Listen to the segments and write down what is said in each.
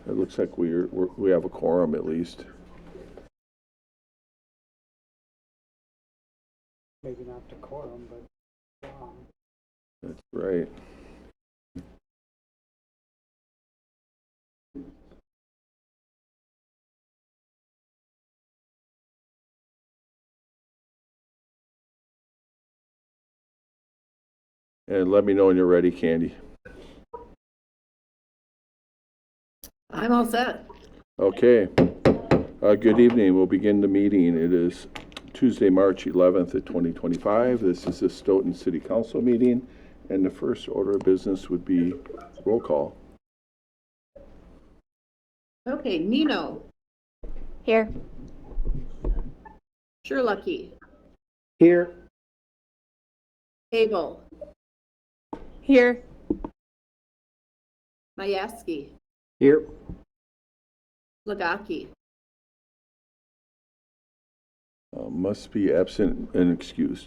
It looks like we have a quorum at least. Maybe not decorum, but That's right. And let me know when you're ready, Candy. I'm all set. Okay. Good evening. We'll begin the meeting. It is Tuesday, March 11th of 2025. This is the Stoughton City Council meeting, and the first order of business would be roll call. Okay, Nino. Here. Sherlucky. here. Abel. Here. Mayaski. Here. Lagaki. Must be absent and excused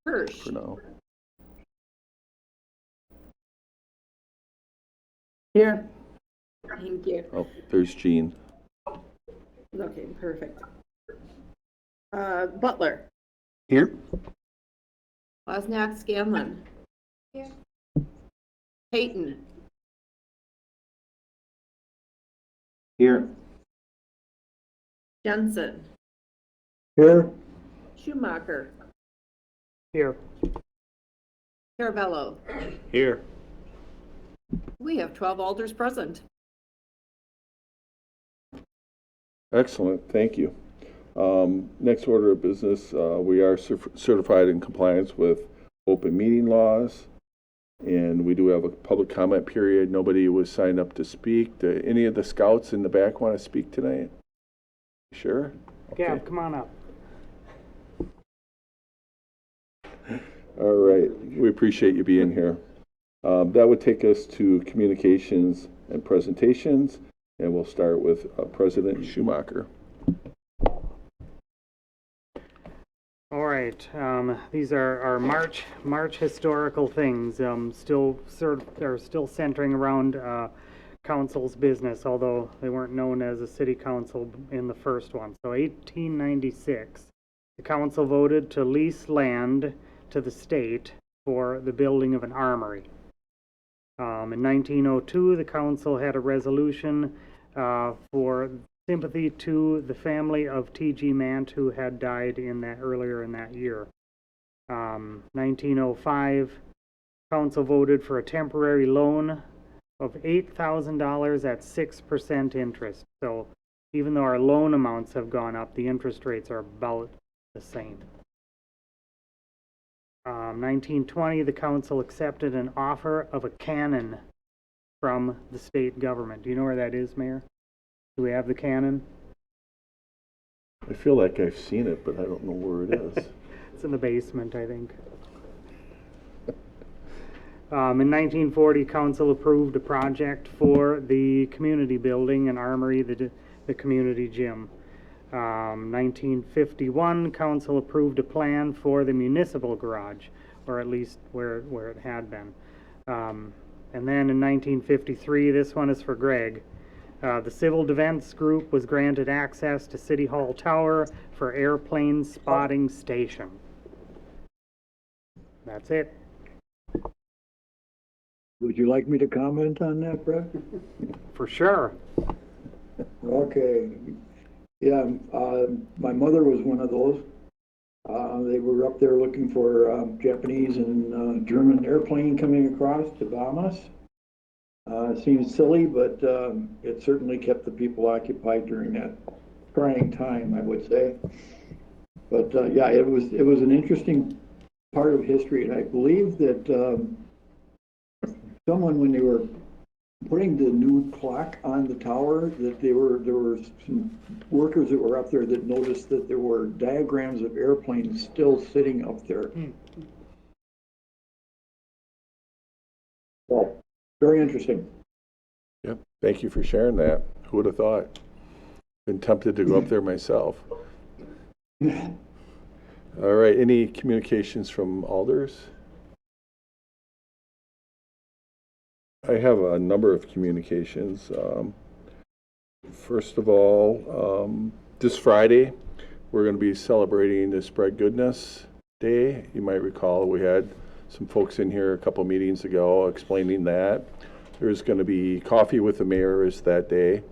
Hirsch. for now. Here. Thank you. Oh, there's Jean. Okay, perfect. Butler. Here. Wozniak Scanlon. Here. Peyton. Here. Jensen. Here. Schumacher. Here. Caravello. Here. We have 12 alders present. Excellent, thank you. Next order of business, we are certified in compliance with open meeting laws, and we do have a public comment period. Nobody was signed up to speak. Do any of the scouts in the back want to speak tonight? Sure? Yeah, come on up. All right, we appreciate you being here. That would take us to communications and presentations, and we'll start with President Schumacher. All right, these are our March historical things. Still centering around council's business, although they weren't known as a city council in the first one. So 1896, the council voted to lease land to the state for the building of an armory. In 1902, the council had a resolution for sympathy to the family of T.G. Mant, who had died earlier in that year. 1905, council voted for a temporary loan of $8,000 at 6% interest. So even though our loan amounts have gone up, the interest rates are about the same. 1920, the council accepted an offer of a cannon from the state government. Do you know where that is, Mayor? Do we have the cannon? I feel like I've seen it, but I don't know where it is. It's in the basement, I think. In 1940, council approved a project for the community building and armory, the community gym. 1951, council approved a plan for the municipal garage, or at least where it had been. And then in 1953, this one is for Greg. The Civil Defense Group was granted access to City Hall Tower for airplane spotting station. That's it. Would you like me to comment on that, Brett? For sure. Okay. Yeah, my mother was one of those. They were up there looking for Japanese and German airplane coming across to bomb us. It seems silly, but it certainly kept the people occupied during that trying time, I would say. But yeah, it was an interesting part of history, and I believe that someone, when they were putting the new clock on the tower, that there were some workers that were up there that noticed that there were diagrams of airplanes still sitting up there. Well, very interesting. Yep, thank you for sharing that. Who would have thought? Been tempted to go up there myself. All right, any communications from alders? I have a number of communications. First of all, this Friday, we're going to be celebrating the Spread Goodness Day. You might recall we had some folks in here a couple meetings ago explaining that. There's going to be coffee with the mayors that day.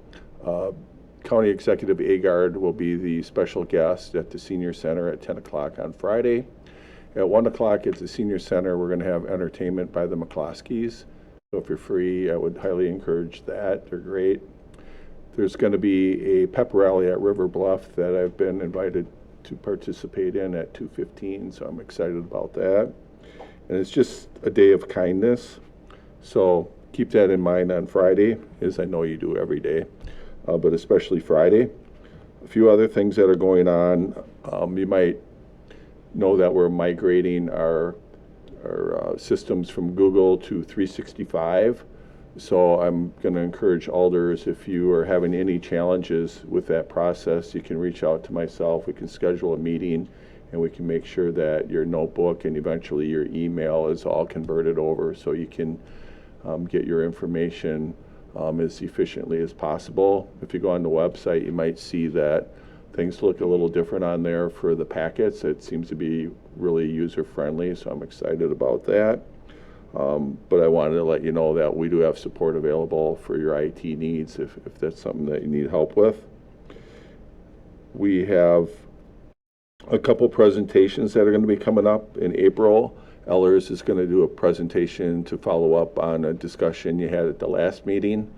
County Executive Agard will be the special guest at the Senior Center at 10 o'clock on Friday. At 1 o'clock at the Senior Center, we're going to have entertainment by the McCloskeys. So if you're free, I would highly encourage that. They're great. There's going to be a pep rally at River Bluff that I've been invited to participate in at 2:15, so I'm excited about that. And it's just a day of kindness. So keep that in mind on Friday, as I know you do every day, but especially Friday. A few other things that are going on. You might know that we're migrating our systems from Google to 365. So I'm going to encourage alders, if you are having any challenges with that process, you can reach out to myself. We can schedule a meeting and we can make sure that your notebook and eventually your email is all converted over so you can get your information as efficiently as possible. If you go on the website, you might see that things look a little different on there for the packets. It seems to be really user-friendly, so I'm excited about that. But I wanted to let you know that we do have support available for your IT needs if that's something that you need help with. We have a couple presentations that are going to be coming up in April. Ellers is going to do a presentation to follow up on a discussion you had at the last meeting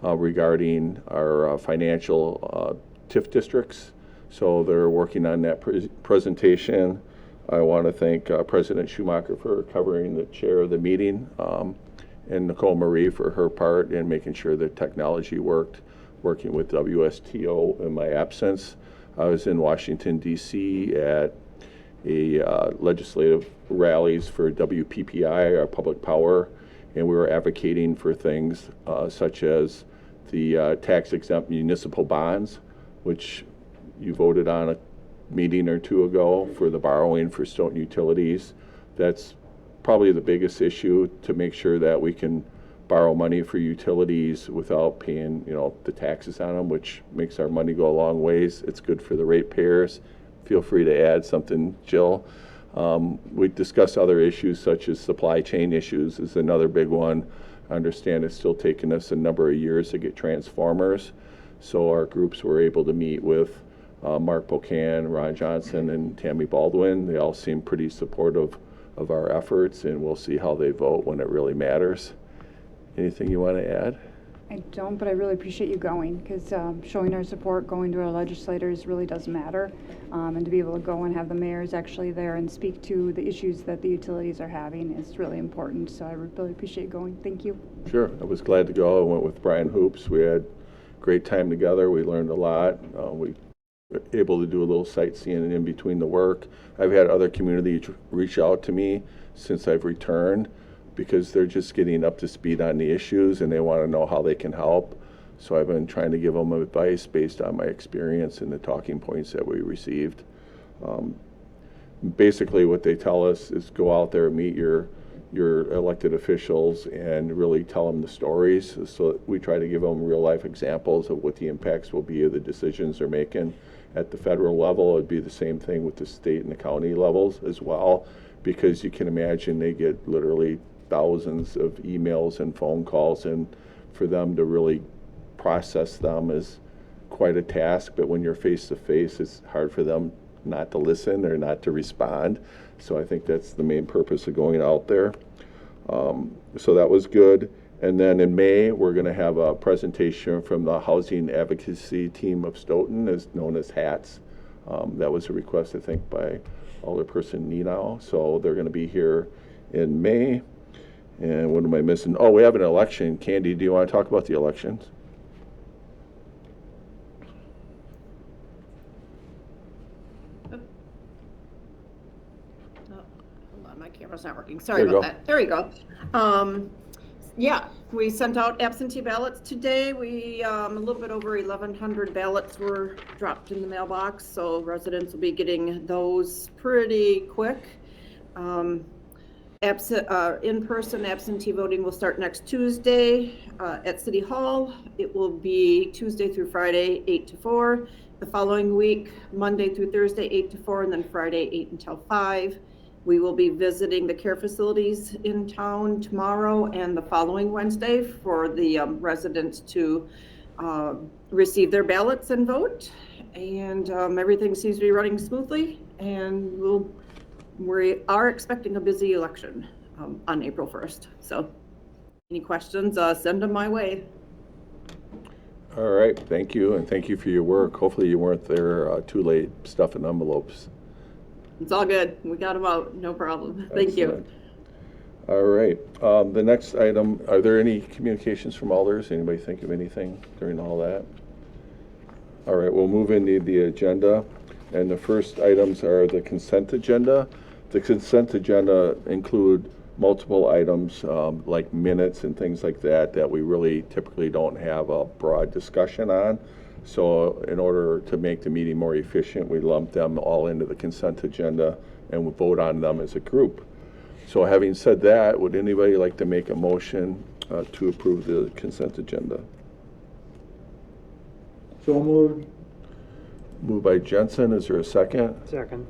regarding our financial TIF districts. So they're working on that presentation. I want to thank President Schumacher for covering the chair of the meeting and Nicole Marie for her part in making sure that technology worked, working with WSTO in my absence. I was in Washington, D.C. at a legislative rallies for WPPI, our public power, and we were advocating for things such as the tax-exempt municipal bonds, which you voted on a meeting or two ago for the borrowing for Stoughton utilities. That's probably the biggest issue, to make sure that we can borrow money for utilities without paying, the taxes on them, which makes our money go a long ways. It's good for the ratepayers. Feel free to add something, Jill. We discussed other issues such as supply chain issues is another big one. I understand it's still taking us a number of years to get transformers. So our groups were able to meet with Mark Bocan, Ron Johnson, and Tammy Baldwin. They all seem pretty supportive of our efforts, and we'll see how they vote when it really matters. Anything you want to add? I don't, but I really appreciate you going, because showing our support, going to our legislators really does matter. And to be able to go and have the mayors actually there and speak to the issues that the utilities are having is really important. So I really appreciate you going. Thank you. Sure. I was glad to go. I went with Brian Hoops. We had a great time together. We learned a lot. We were able to do a little sightseeing in between the work. I've had other communities reach out to me since I've returned, because they're just getting up to speed on the issues and they want to know how they can help. So I've been trying to give them advice based on my experience and the talking points that we received. Basically what they tell us is go out there and meet your elected officials and really tell them the stories. So we try to give them real life examples of what the impacts will be of the decisions they're making. At the federal level, it'd be the same thing with the state and the county levels as well, because you can imagine they get literally thousands of emails and phone calls, and for them to really process them is quite a task. But when you're face to face, it's hard for them not to listen or not to respond. So I think that's the main purpose of going out there. So that was good. And then in May, we're going to have a presentation from the Housing Advocacy Team of Stoughton, is known as HATS. That was a request, I think, by Alderperson Nenau. So they're going to be here in May. And what am I missing? Oh, we have an election. Candy, do you want to talk about the elections? Oh, hold on, my camera's not working. Sorry There you about go. that. There you go. Yeah, we sent out absentee ballots today. We, a little bit over 1,100 ballots were dropped in the mailbox, so residents will be getting those pretty quick. In-person absentee voting will start next Tuesday at City Hall. It will be Tuesday through Friday, 8 to 4. The following week, Monday through Thursday, 8 to 4, and then Friday, 8 until 5. We will be visiting the care facilities in town tomorrow and the following Wednesday for the residents to receive their ballots and vote. And everything seems to be running smoothly, and we are expecting a busy election on April 1st. So any questions, send them my way. All right, thank you, and thank you for your work. Hopefully you weren't there too late stuffing envelopes. It's all good. We got them out. No problem. Thank you. Excellent. All right, the next item, are there any communications from alders? Anybody think of anything during all that? All right, we'll move into the agenda, and the first items are the consent agenda. The consent agenda include multiple items like minutes and things like that that we really typically don't have a broad discussion on. So in order to make the meeting more efficient, we lump them all into the consent agenda and we vote on them as a group. So having said that, would anybody like to make a motion to approve the consent agenda? So moved. Moved by Jensen, is there a second? Second.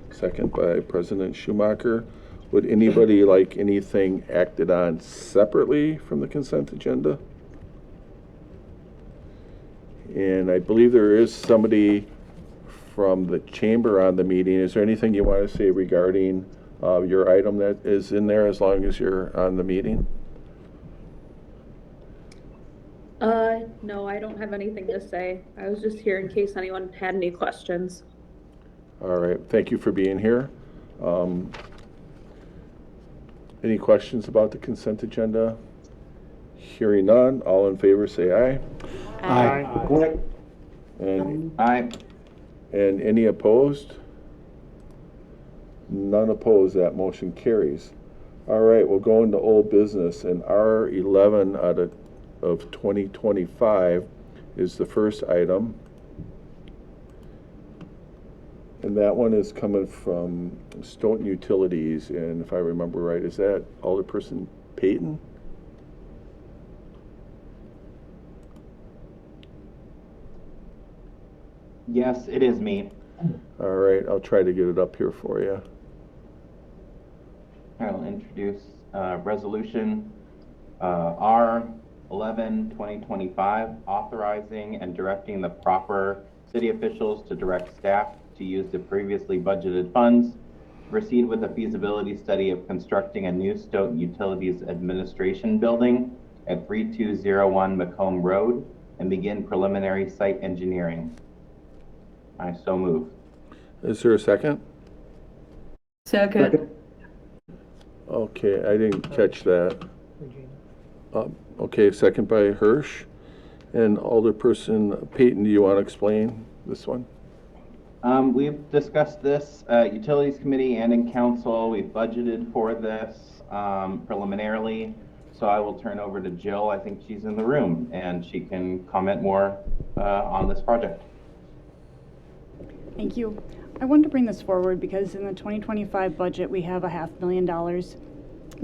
Second by President Schumacher. Would anybody like anything acted on separately from the consent agenda? And I believe there is somebody from the chamber on the meeting. Is there anything you want to say regarding your item that is in there as long as you're on the meeting? No, I don't have anything to say. I was just here in case anyone had any questions. All right, thank you for being here. Any questions about the consent agenda? Hearing none, all in favor say aye. Aye. And Aye. And any opposed? None opposed, that motion carries. All right, we'll go into old business, and R11 of 2025 is the first item. And that one is coming from Stoughton Utilities, and if I remember right, is that Alderperson Payton? Yes, it is me. All right, I'll try to get it up here for you. I'll introduce Resolution R11, 2025, authorizing and directing the proper city officials to direct staff to use the previously budgeted funds to proceed with the feasibility study of constructing a new Stoughton Utilities Administration building at 3201 Macomb Road and begin preliminary site engineering. I so move. Is there a second? Second. Okay, I didn't catch that. Okay, second by Hirsch. And Alderperson Payton, do you want to explain this one? We've discussed this Utilities Committee and in Council. We've budgeted for this preliminarily. So I will turn over to Jill. I think she's in the room and she can comment more on this project. Thank you. I wanted to bring this forward because in the 2025 budget, we have $500,000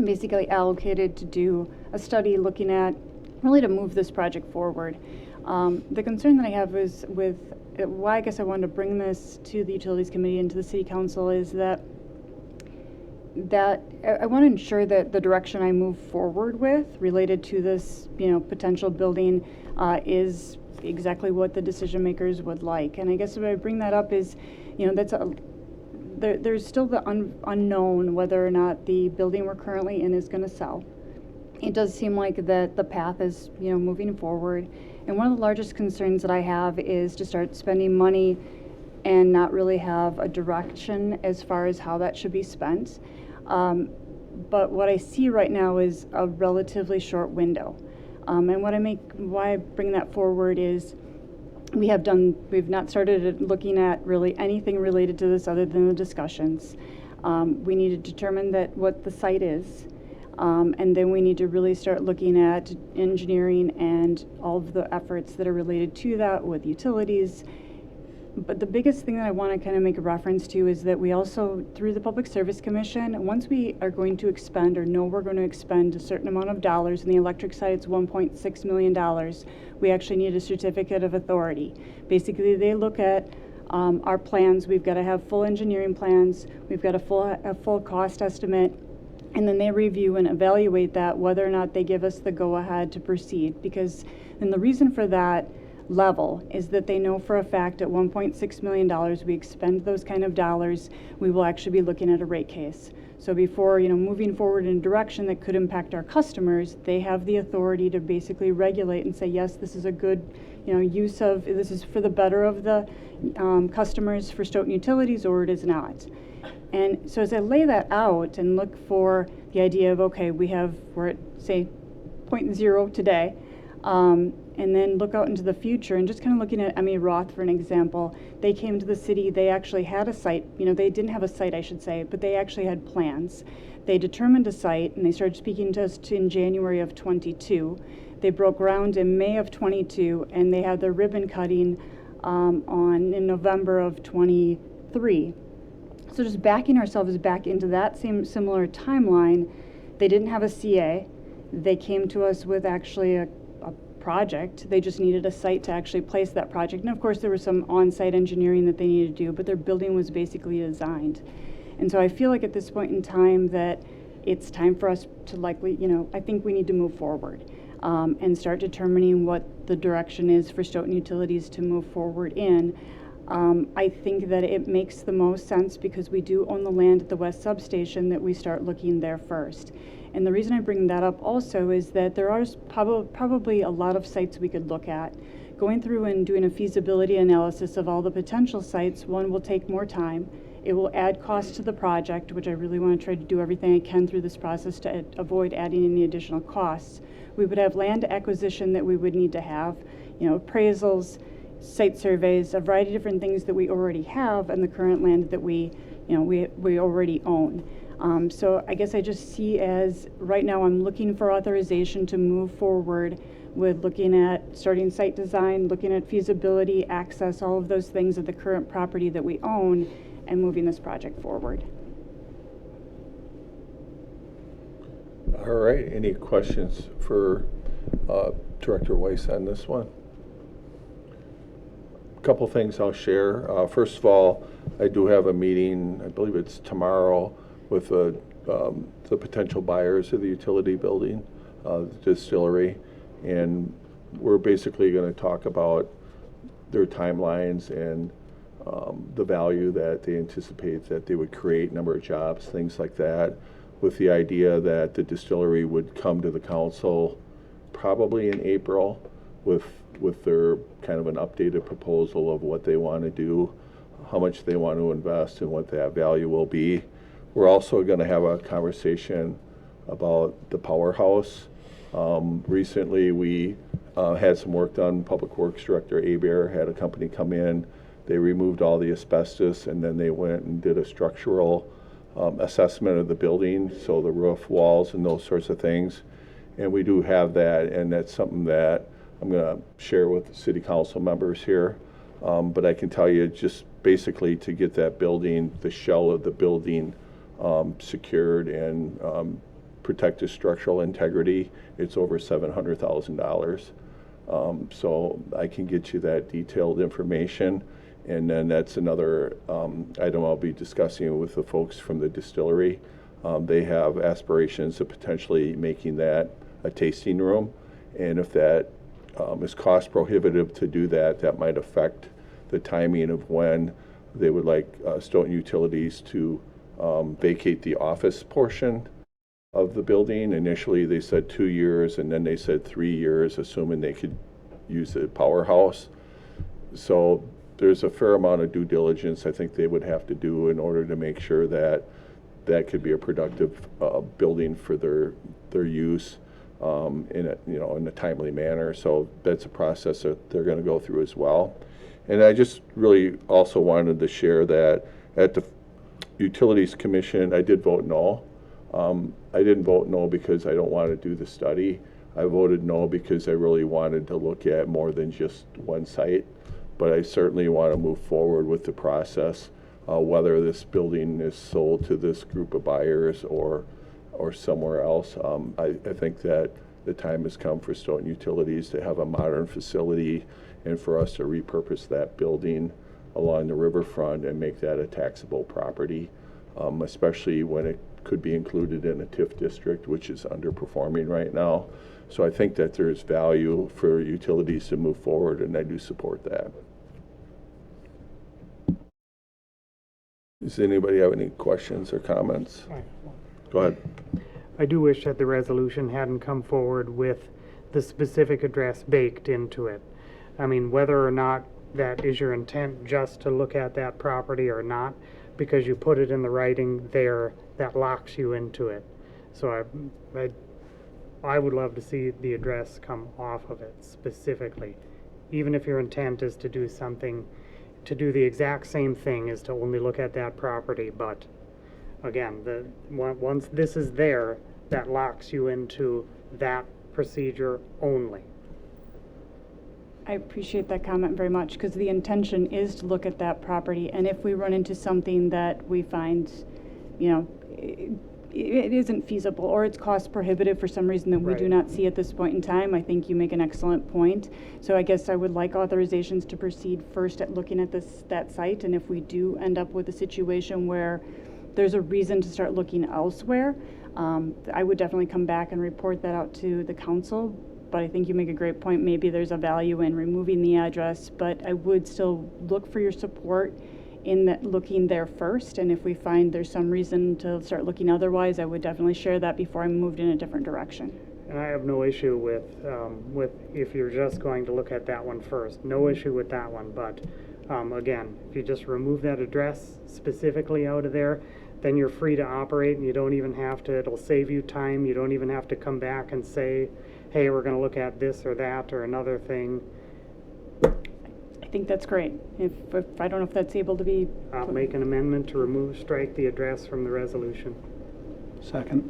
basically allocated to do a study looking at really to move this project forward. The concern that I have is with why I guess I wanted to bring this to the Utilities Committee and to the City Council is that I want to ensure that the direction I move forward with related to this, potential building is exactly what the decision makers would like. And I guess if I bring that up is, there's still the unknown whether or not the building we're currently in is going to sell. It does seem like that the path is, moving forward. And one of the largest concerns that I have is to start spending money and not really have a direction as far as how that should be spent. But what I see right now is a relatively short window. And why I bring that forward is we've not started looking at really anything related to this other than the discussions. We need to determine what the site is. And then we need to really start looking at engineering and all of the efforts that are related to that with utilities, But the biggest thing that I want to kind of make a reference to is that we also, through the Public Service Commission, once we are going to expend or know we're going to expend a certain amount of dollars, in the electric side it's $1.6 million, we actually need a certificate of authority. Basically, they look at our plans. We've got to have full engineering plans. We've got a full cost estimate. And then they review and evaluate that, whether or not they give us the go-ahead to proceed. Because, and the reason for that level is that they know for a fact at $1.6 million, we expend those kind of dollars, we will actually be looking at a rate case. So before, moving forward in a direction that could impact our customers, they have the authority to basically regulate and say, yes, this is a good, use of, this is for the better of the customers for Stoughton Utilities, or it is not. And so as I lay that out and look for the idea of, okay, we're at, say, 0.0 today, and then look out into the future and just kind of looking at M.E. Roth, for an example. They came to the city, they actually had a site, they didn't have a site, I should say, but they actually had plans. They determined a site, and they started speaking to us in January of 22. They broke ground in May of 22, and they had their ribbon cutting in November of 23. So just backing ourselves back into that same similar timeline, they didn't have a CA. They came to us with actually a project. They just needed a site to actually place that project. And of course there was some on-site engineering that they needed to do, but their building was basically designed. And so I feel like at this point in time that it's time for us to likely, I think we need to move forward and start determining what the direction is for Stoughton Utilities to move forward in. I think that it makes the most sense, because we do own the land at the west substation, that we start looking there first. And the reason I bring that up also is that there are probably a lot of sites we could look at. Going through and doing a feasibility analysis of all the potential sites, one, will take more time. It will add cost to the project, which I really want to try to do everything I can through this process to avoid adding any additional costs. We would have land acquisition that we would need to have, appraisals, site surveys, a variety of different things that we already have, and the current land that we already own. So I guess I just see as right now I'm looking for authorization to move forward with looking at starting site design, looking at feasibility, access, all of those things of the current property that we own, and moving this project forward. All right, any questions for Director Weiss on this one? A couple things I'll share. First of all, I do have a meeting, I believe it's tomorrow, with the potential buyers of the utility building, the distillery, and we're basically going to talk about their timelines and the value that they anticipate that they would create, number of jobs, things like that, with the idea that the distillery would come to the council probably in April with their kind of an updated proposal of what they want to do, how much they want to invest, and what that value will be. We're also going to have a conversation about the powerhouse. Recently, we had some work done. Public Works Director Abear had a company come in. They removed all the asbestos, and then they went and did a structural assessment of the building, so the roof, walls, and those sorts of things. And we do have that, and that's something that I'm going to share with the city council members here. But I can tell you, just basically to get that building, the shell of the building secured and protect its structural integrity, it's over $700,000. So I can get you that detailed information. And then that's another item I'll be discussing with the folks from the distillery. They have aspirations of potentially making that a tasting room. And if that is cost prohibitive to do that, that might affect the timing of when they would like Stoughton Utilities to vacate the office portion of the building. Initially, they said 2 years, and then they said 3 years, assuming they could use the powerhouse. So there's a fair amount of due diligence I think they would have to do in order to make sure that that could be a productive building for their use in a timely manner. So that's a process that they're going to go through as well. And I just really also wanted to share that at the Utilities Commission, I did vote no. I didn't vote no because I don't want to do the study. I voted no because I really wanted to look at more than just one site. but I certainly want to move forward with the process, whether this building is sold to this group of buyers or somewhere else. I think that the time has come for Stoughton Utilities to have a modern facility and for us to repurpose that building along the riverfront and make that a taxable property, especially when it could be included in a TIF district, which is underperforming right now. So I think that there's value for utilities to move forward, and I do support that. Does anybody have any questions or comments? Go ahead. I do wish that the resolution hadn't come forward with the specific address baked into it. I mean, whether or not that is your intent just to look at that property or not, because you put it in the writing there, that locks you into it. So I would love to see the address come off of it specifically. Even if your intent is to do something, to do the exact same thing, is to only look at that property, but again, once this is there, that locks you into that procedure only. I appreciate that comment very much, because the intention is to look at that property, and if we run into something that we find, you know, it isn't feasible or it's cost prohibitive for some reason that we do Right. not see at this point in time, I think you make an excellent point. So I guess I would like authorizations to proceed first at looking at that site, and if we do end up with a situation where there's a reason to start looking elsewhere, I would definitely come back and report that out to the council. But I think you make a great point. Maybe there's a value in removing the address, but I would still look for your support in that, looking there first. And if we find there's some reason to start looking otherwise, I would definitely share that before I moved in a different direction. And I have no issue with if you're just going to look at that one first. No issue with that one, but again, if you just remove that address specifically out of there, then you're free to operate, and you don't even have to, it'll save you time. You don't even have to come back and say, hey, we're going to look at this or that or another thing. I think that's great. If I don't know if that's able to be. I'll make an amendment to strike the address from the resolution. Second.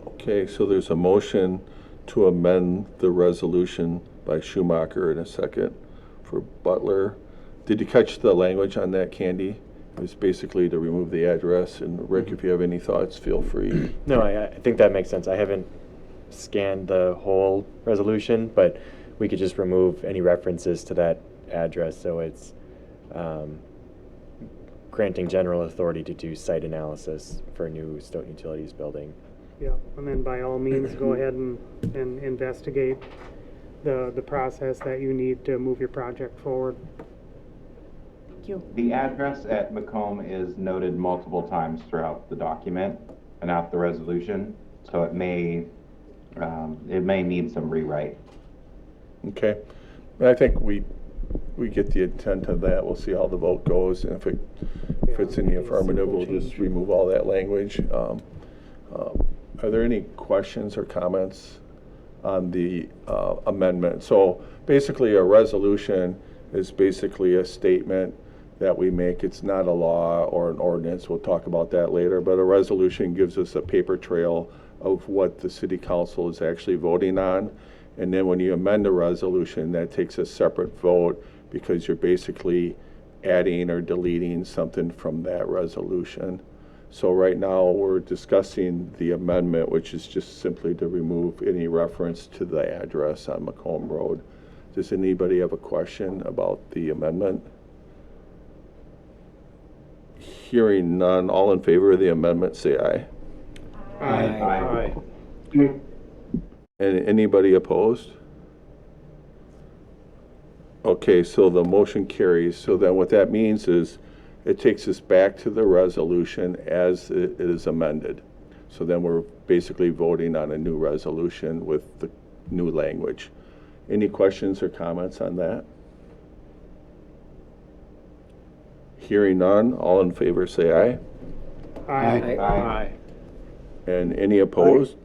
Okay, so there's a motion to amend the resolution by Schumacher and a second for Butler. Did you catch the language on that, Candy? It was basically to remove the address. And Rick, if you have any thoughts, feel free. No, I think that makes sense. I haven't scanned the whole resolution, but we could just remove any references to that address, so it's granting general authority to do site analysis for a new Stoughton Utilities building. Yeah, and then by all means, go ahead and investigate the process that you need to move your project forward. Thank you. The address at Macomb is noted multiple times throughout the document and out the resolution, so it may need some rewrite. Okay. I think we get the intent of that. We'll see how the vote goes. And if it's in the affirmative, we'll just remove all that language. Are there any questions or comments on the amendment? So basically, a resolution is basically a statement that we make. It's not a law or an ordinance. We'll talk about that later. But a resolution gives us a paper trail of what the city council is actually voting on. And then when you amend a resolution, that takes a separate vote because you're basically adding or deleting something from that resolution. So right now we're discussing the amendment, which is just simply to remove any reference to the address on Macomb Road. Does anybody have a question about the amendment? Hearing none, all in favor of the amendment, say aye. Aye. And anybody opposed? Okay, so the motion carries. So then what that means is it takes us back to the resolution as it is amended. So then we're basically voting on a new resolution with the new language. Any questions or comments on that? Hearing none, all in favor say aye. Aye. And any opposed?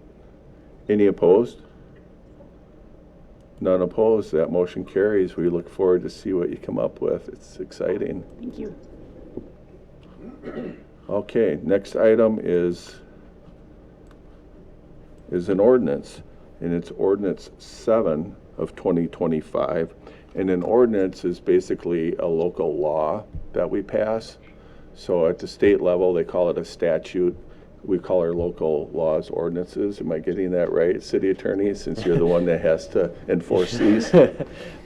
Any opposed? None opposed. That motion carries. We look forward to see what you come up with. It's exciting. Thank you. Okay, next item is an ordinance, and it's ordinance 7 of 2025. And an ordinance is basically a local law that we pass. So at the state level, they call it a statute. We call our local laws ordinances. Am I getting that right, city attorney, since you're the one that has to enforce these?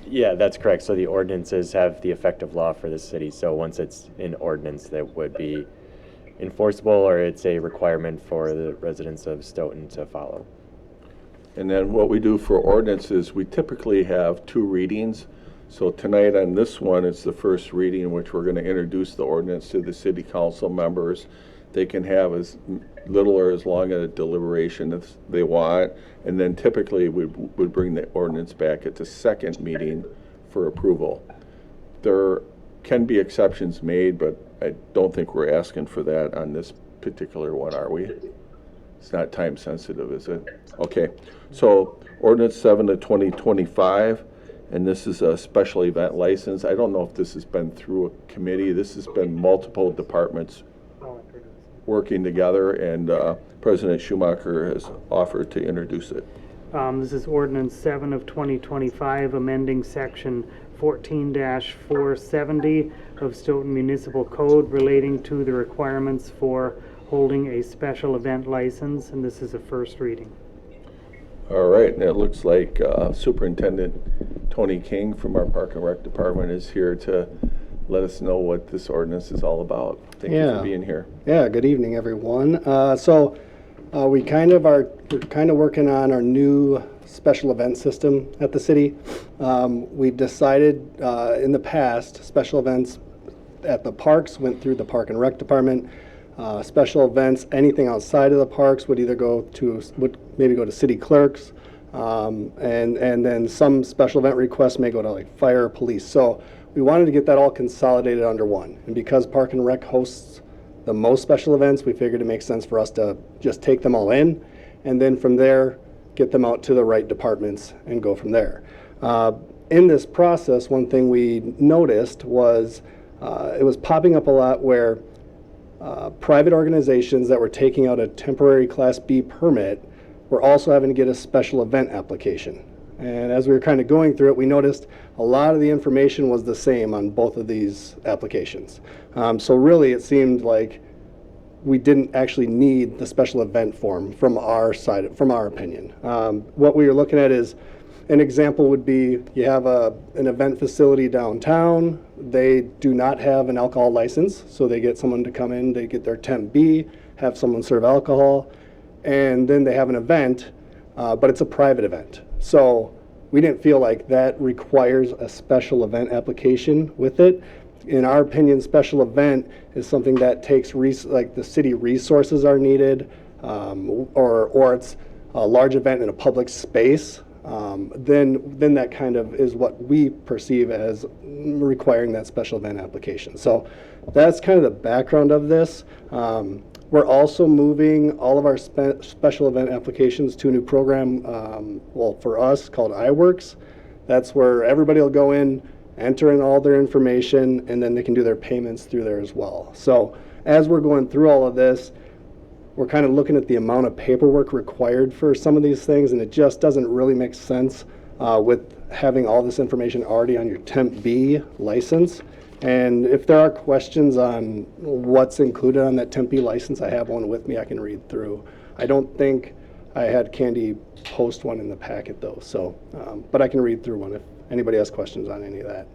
Yeah, that's correct. So the ordinances have the effect of law for the city. So once it's an ordinance, that would be enforceable, or it's a requirement for the residents of Stoughton to follow. And then what we do for ordinances, we typically have 2 readings. So tonight on this one, it's the first reading in which we're going to introduce the ordinance to the city council members. They can have as little or as long a deliberation as they want. And then typically we would bring the ordinance back at the second meeting for approval. There can be exceptions made, but I don't think we're asking for that on this particular one, are we? It's not time sensitive, is it? Okay, so ordinance 7 of 2025, and this is a special event license. I don't know if this has been through a committee. This has been multiple departments working together, and President Schumacher has offered to introduce it. This is ordinance 7 of 2025, amending section 14-470 of Stoughton Municipal Code relating to the requirements for holding a special event license, and this is a first reading. All right, and it looks like Superintendent Tony King from our Park and Rec Department is here to let us know what this ordinance is all about. Thank you for being here. Yeah, good evening, everyone. We're kind of working on our new special event system at the city. We've decided in the past, special events at the parks went through the Park and Rec Department. Special events, anything outside of the parks would either maybe go to city clerks, and then some special event requests may go to like fire, police. So we wanted to get that all consolidated under one. And because Park and Rec hosts the most special events, we figured it makes sense for us to just take them all in, and then from there, get them out to the right departments and go from there. In this process, one thing we noticed was it was popping up a lot where private organizations that were taking out a temporary Class B permit were also having to get a special event application. And as we were kind of going through it, we noticed a lot of the information was the same on both of these applications. So really, it seemed like we didn't actually need the special event form from our side, from our opinion. What we were looking at is, an example would be you have an event facility downtown. They do not have an alcohol license, so they get someone to come in, they get their temp B, have someone serve alcohol, and then they have an event, but it's a private event. So we didn't feel like that requires a special event application with it. In our opinion, special event is something that takes, like the city resources are needed, or it's a large event in a public space. Then that kind of is what we perceive as requiring that special event application. So that's kind of the background of this. We're also moving all of our special event applications to a new program, for us, called iWorks. That's where everybody will go in, enter in all their information, and then they can do their payments through there as well. So as we're going through all of this, we're kind of looking at the amount of paperwork required for some of these things, and it just doesn't really make sense with having all this information already on your Temp B license. And if there are questions on what's included on that Temp B license, I have one with me I can read through. I don't think I had Candy post one in the packet though, so, but I can read through one if anybody has questions on any of that.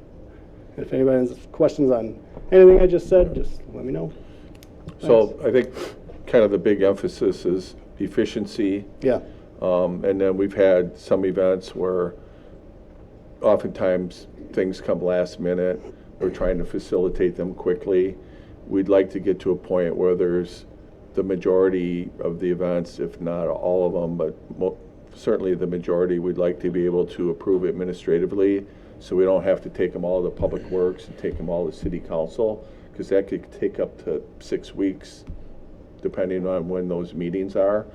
And if anybody has questions on anything I just said, just let me know. So I think kind of the big emphasis is efficiency. Yeah. And then we've had some events where oftentimes things come last minute. We're trying to facilitate them quickly. We'd like to get to a point where there's the majority of the events, if not all of them, but certainly the majority, we'd like to be able to approve administratively, so we don't have to take them all to Public Works and take them all to City Council, because that could take up to 6 weeks, depending on when those meetings are.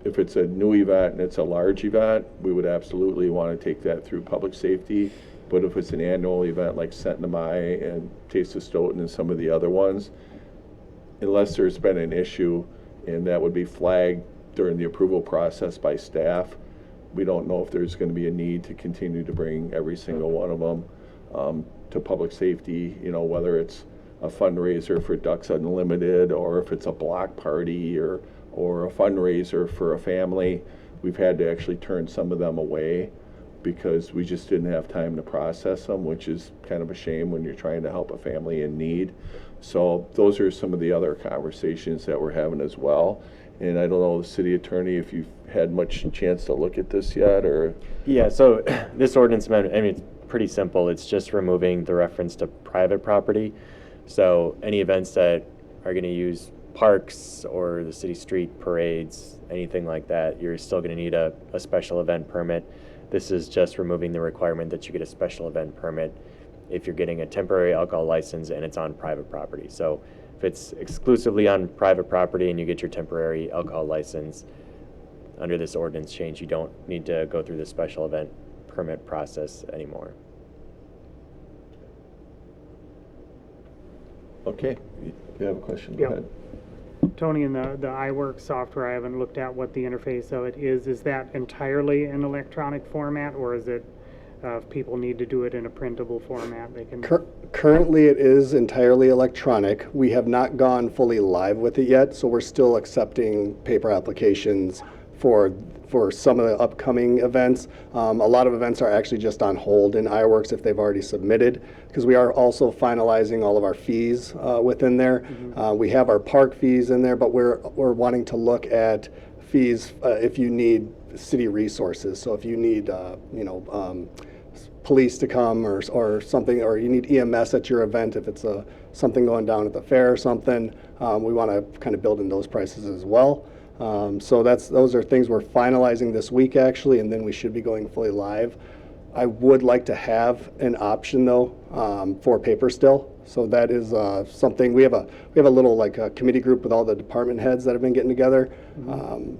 If it's a new event and it's a large event, we would absolutely want to take that through Public Safety. But if it's an annual event like Centennial and Taste of Stoughton and some of the other ones, unless there's been an issue and that would be flagged during the approval process by staff, we don't know if there's going to be a need to continue to bring every single one of them to public safety, you know, whether it's a fundraiser for Ducks Unlimited or if it's a block party or a fundraiser for a family. We've had to actually turn some of them away because we just didn't have time to process them, which is kind of a shame when you're trying to help a family in need. So those are some of the other conversations that we're having as well. And I don't know, the city attorney, if you've had much chance to look at this yet, or? Yeah, so this ordinance amendment, I mean, it's pretty simple. It's just removing the reference to private property. So any events that are going to use parks or the city street parades, anything like that, you're still going to need a special event permit. This is just removing the requirement that you get a special event permit if you're getting a temporary alcohol license and it's on private property. So if it's exclusively on private property and you get your temporary alcohol license, under this ordinance change, you don't need to go through the special event permit process anymore. Okay, you have a question? Go Yep. ahead. Tony, in the iWork software, I haven't looked at what the interface of it is. Is that entirely in electronic format, or is it, if people need to do it in a printable format, they can? Currently, it is entirely electronic. We have not gone fully live with it yet, so we're still accepting paper applications for some of the upcoming events. A lot of events are actually just on hold in iWorks if they've already submitted, because we are also finalizing all of our fees within there. We have our park fees in there, but we're wanting to look at fees if you need city resources. So if you need, police to come or something, or you need EMS at your event, if it's something going down at the fair or something, we want to kind of build in those prices as well. So those are things we're finalizing this week actually, and then we should be going fully live. I would like to have an option though for paper still. So that is something we have a little like a committee group with all the department heads that have been getting together,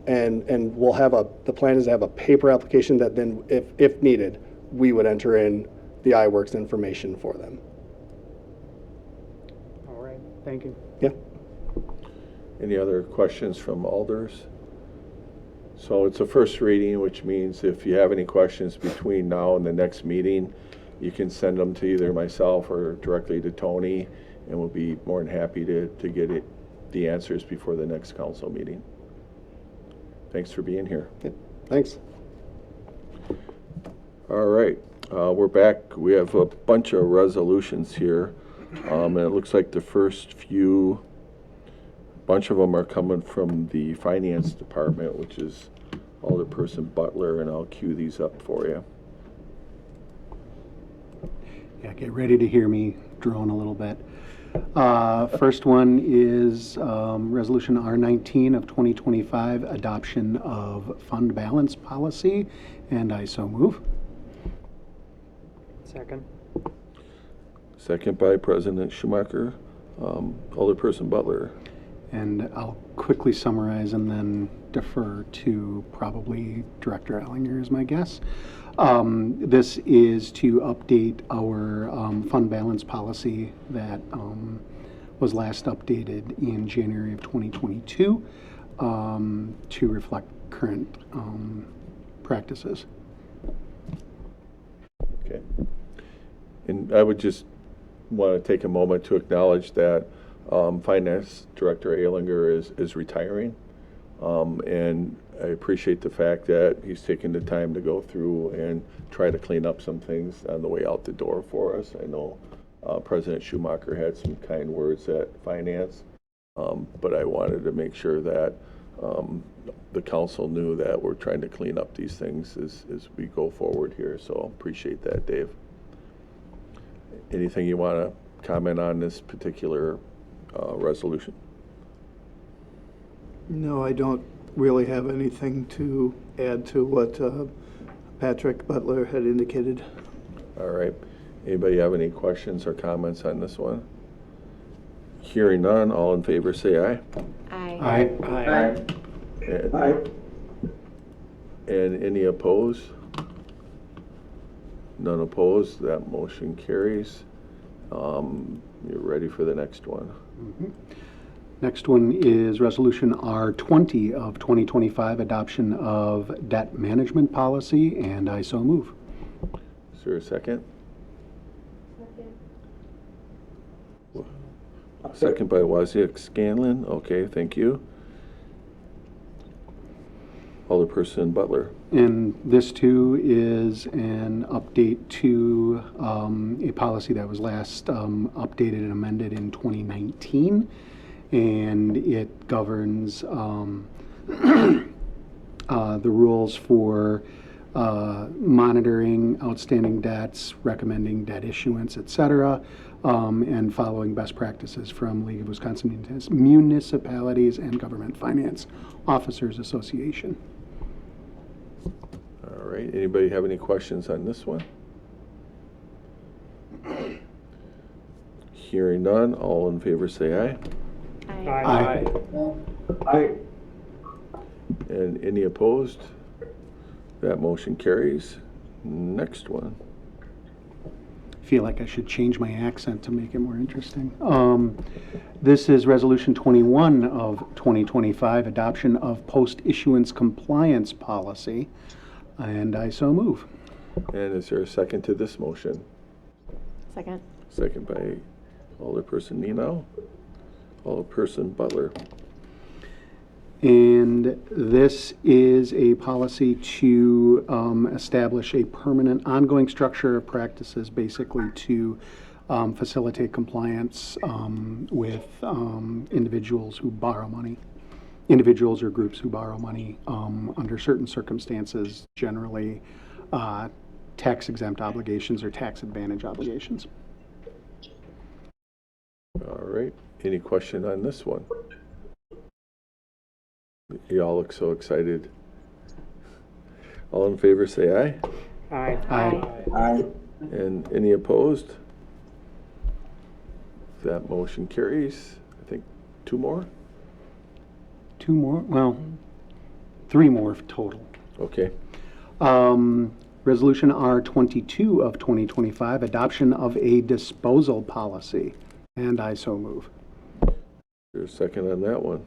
and we'll have the plan is to have a paper application that then if needed we would enter in the iWorks information for them. All right, thank you. Yeah. Any other questions from alders? So it's a first reading, which means if you have any questions between now and the next meeting, you can send them to either myself or directly to Tony, and we'll be more than happy to get the answers before the next council meeting. Thanks for being here. Yeah. Thanks. All right, we're back. We have a bunch of resolutions here, and it looks like the first bunch of them are coming from the finance department, which is Alderperson Butler, and I'll cue these up for you. Yeah, get ready to hear me drone a little bit. First one is Resolution R19 of 2025, adoption of fund balance policy, and I so move. Second. Second by President Schumacher. Alderperson Butler. And I'll quickly summarize and then defer to probably Director Ellinger is my guess. This is to update our fund balance policy that was last updated in January of 2022 to reflect current practices. Okay. And I would just want to take a moment to acknowledge that Finance Director Ehlinger is retiring. And I appreciate the fact that he's taken the time to go through and try to clean up some things on the way out the door for us. I know President Schumacher had some kind words at Finance, but I wanted to make sure that the council knew that we're trying to clean up these things as we go forward here. So appreciate that, Dave. Anything you want to comment on this particular resolution? No, I don't really have anything to add to what Patrick Butler had indicated. All right. Anybody have any questions or comments on this one? Hearing none, all in favor say aye. Aye. Aye. And, and any opposed? None opposed. That motion carries. You're ready for the next one. Next one is Resolution R20 of 2025, adoption of debt management policy, and I so move. Is there a second? Second by Wozniak Scanlon. Okay, thank you. Alderperson Butler. And this too is an update to a policy that was last updated and amended in 2019. And it governs the rules for monitoring outstanding debts, recommending debt issuance, et cetera, and following best practices from League of Wisconsin Municipalities and Government Finance Officers Association. All right, anybody have any questions on this one? Hearing none, all in favor say aye. Aye. Aye. And any opposed? That motion carries. Next one. Feel like I should change my accent to make it more interesting. This is Resolution 21 of 2025, adoption of post-issuance compliance policy, and I so move. And is there a second to this motion? Second. Second by Alderperson Nino. Alderperson Butler. And this is a policy to establish a permanent ongoing structure of practices, basically to facilitate compliance with individuals who borrow money, individuals or groups who borrow money under certain circumstances, generally tax exempt obligations or tax advantage obligations. All right, any question on this one? You all look so excited. All in favor say aye. Aye. Aye. And any opposed? That motion carries. I think two more? Two more? Well, three more total. Okay. Resolution R22 of 2025, adoption of a disposal policy, and I so move. There's a second on that one.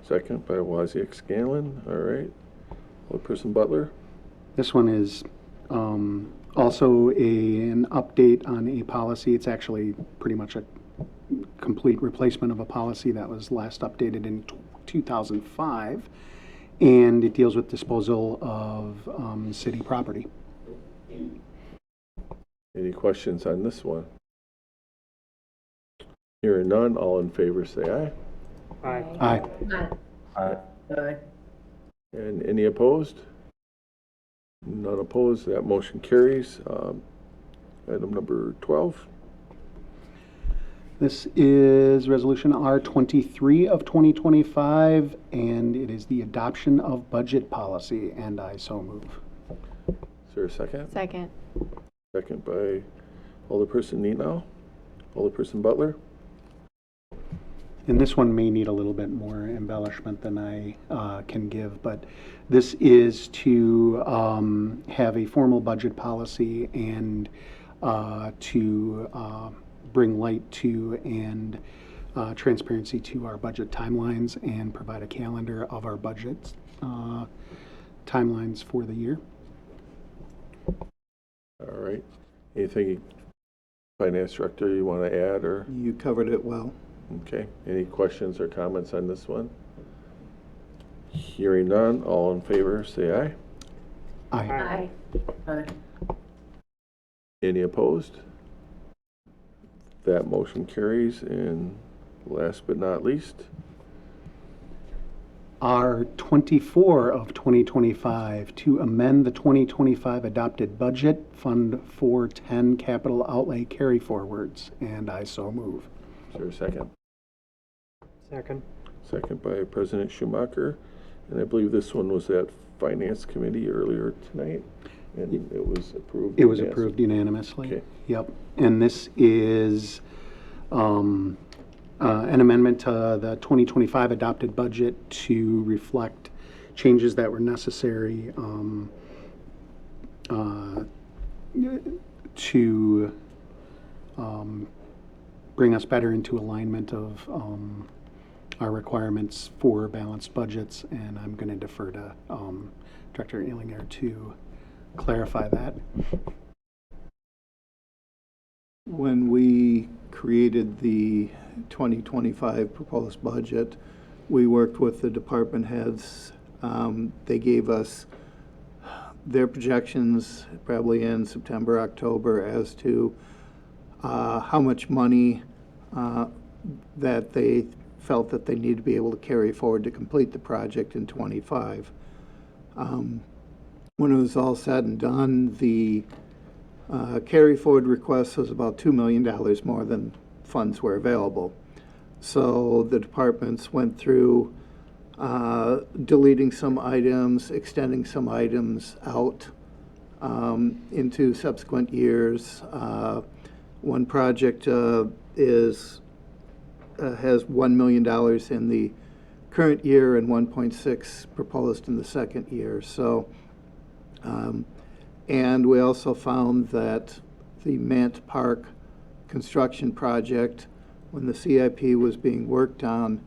Second by Wozniak Scanlon. All right. Alderperson Butler. This one is also an update on a policy. It's actually pretty much a complete replacement of a policy that was last updated in 2005, and it deals with disposal of city property. Any questions on this one? Hearing none, all in favor say aye. Aye. Aye. And any opposed? None opposed. That motion carries. Item number 12. This is Resolution R23 of 2025, and it is the adoption of budget policy, and I so move. Is there a second? Second. Second by Alderperson Nino. Alderperson Butler. And this one may need a little bit more embellishment than I can give, but this is to have a formal budget policy and to bring light to and transparency to our budget timelines and provide a calendar of our budget timelines for the year. All right. Anything, Finance Director, you want to add or? You covered it well. Okay. Any questions or comments on this one? Hearing none, all in favor say aye. Aye. Any opposed? That motion carries. And last but not least, R24 of 2025 to amend the 2025 adopted budget, Fund 410 capital outlay carry forwards, and I so move. is there a second? Second. Second by President Schumacher. And I believe this one was at Finance Committee earlier tonight, and it was approved. It was unanimously. approved unanimously. Okay. Yep. And this is an amendment to the 2025 adopted budget to reflect changes that were necessary to bring us better into alignment of our requirements for balanced budgets, and I'm going to defer to Director Ehlinger to clarify that. When we created the 2025 proposed budget, we worked with the department heads. They gave us their projections probably in September, October as to how much money that they felt that they need to be able to carry forward to complete the project in 25. When it was all said and done, the carry forward request was about $2 million more than funds were available. So the departments went through deleting some items, extending some items out into subsequent years. One project has $1 million in the current year and 1.6 proposed in the second year. So, and we also found that the Mant Park construction project, when the CIP was being worked on,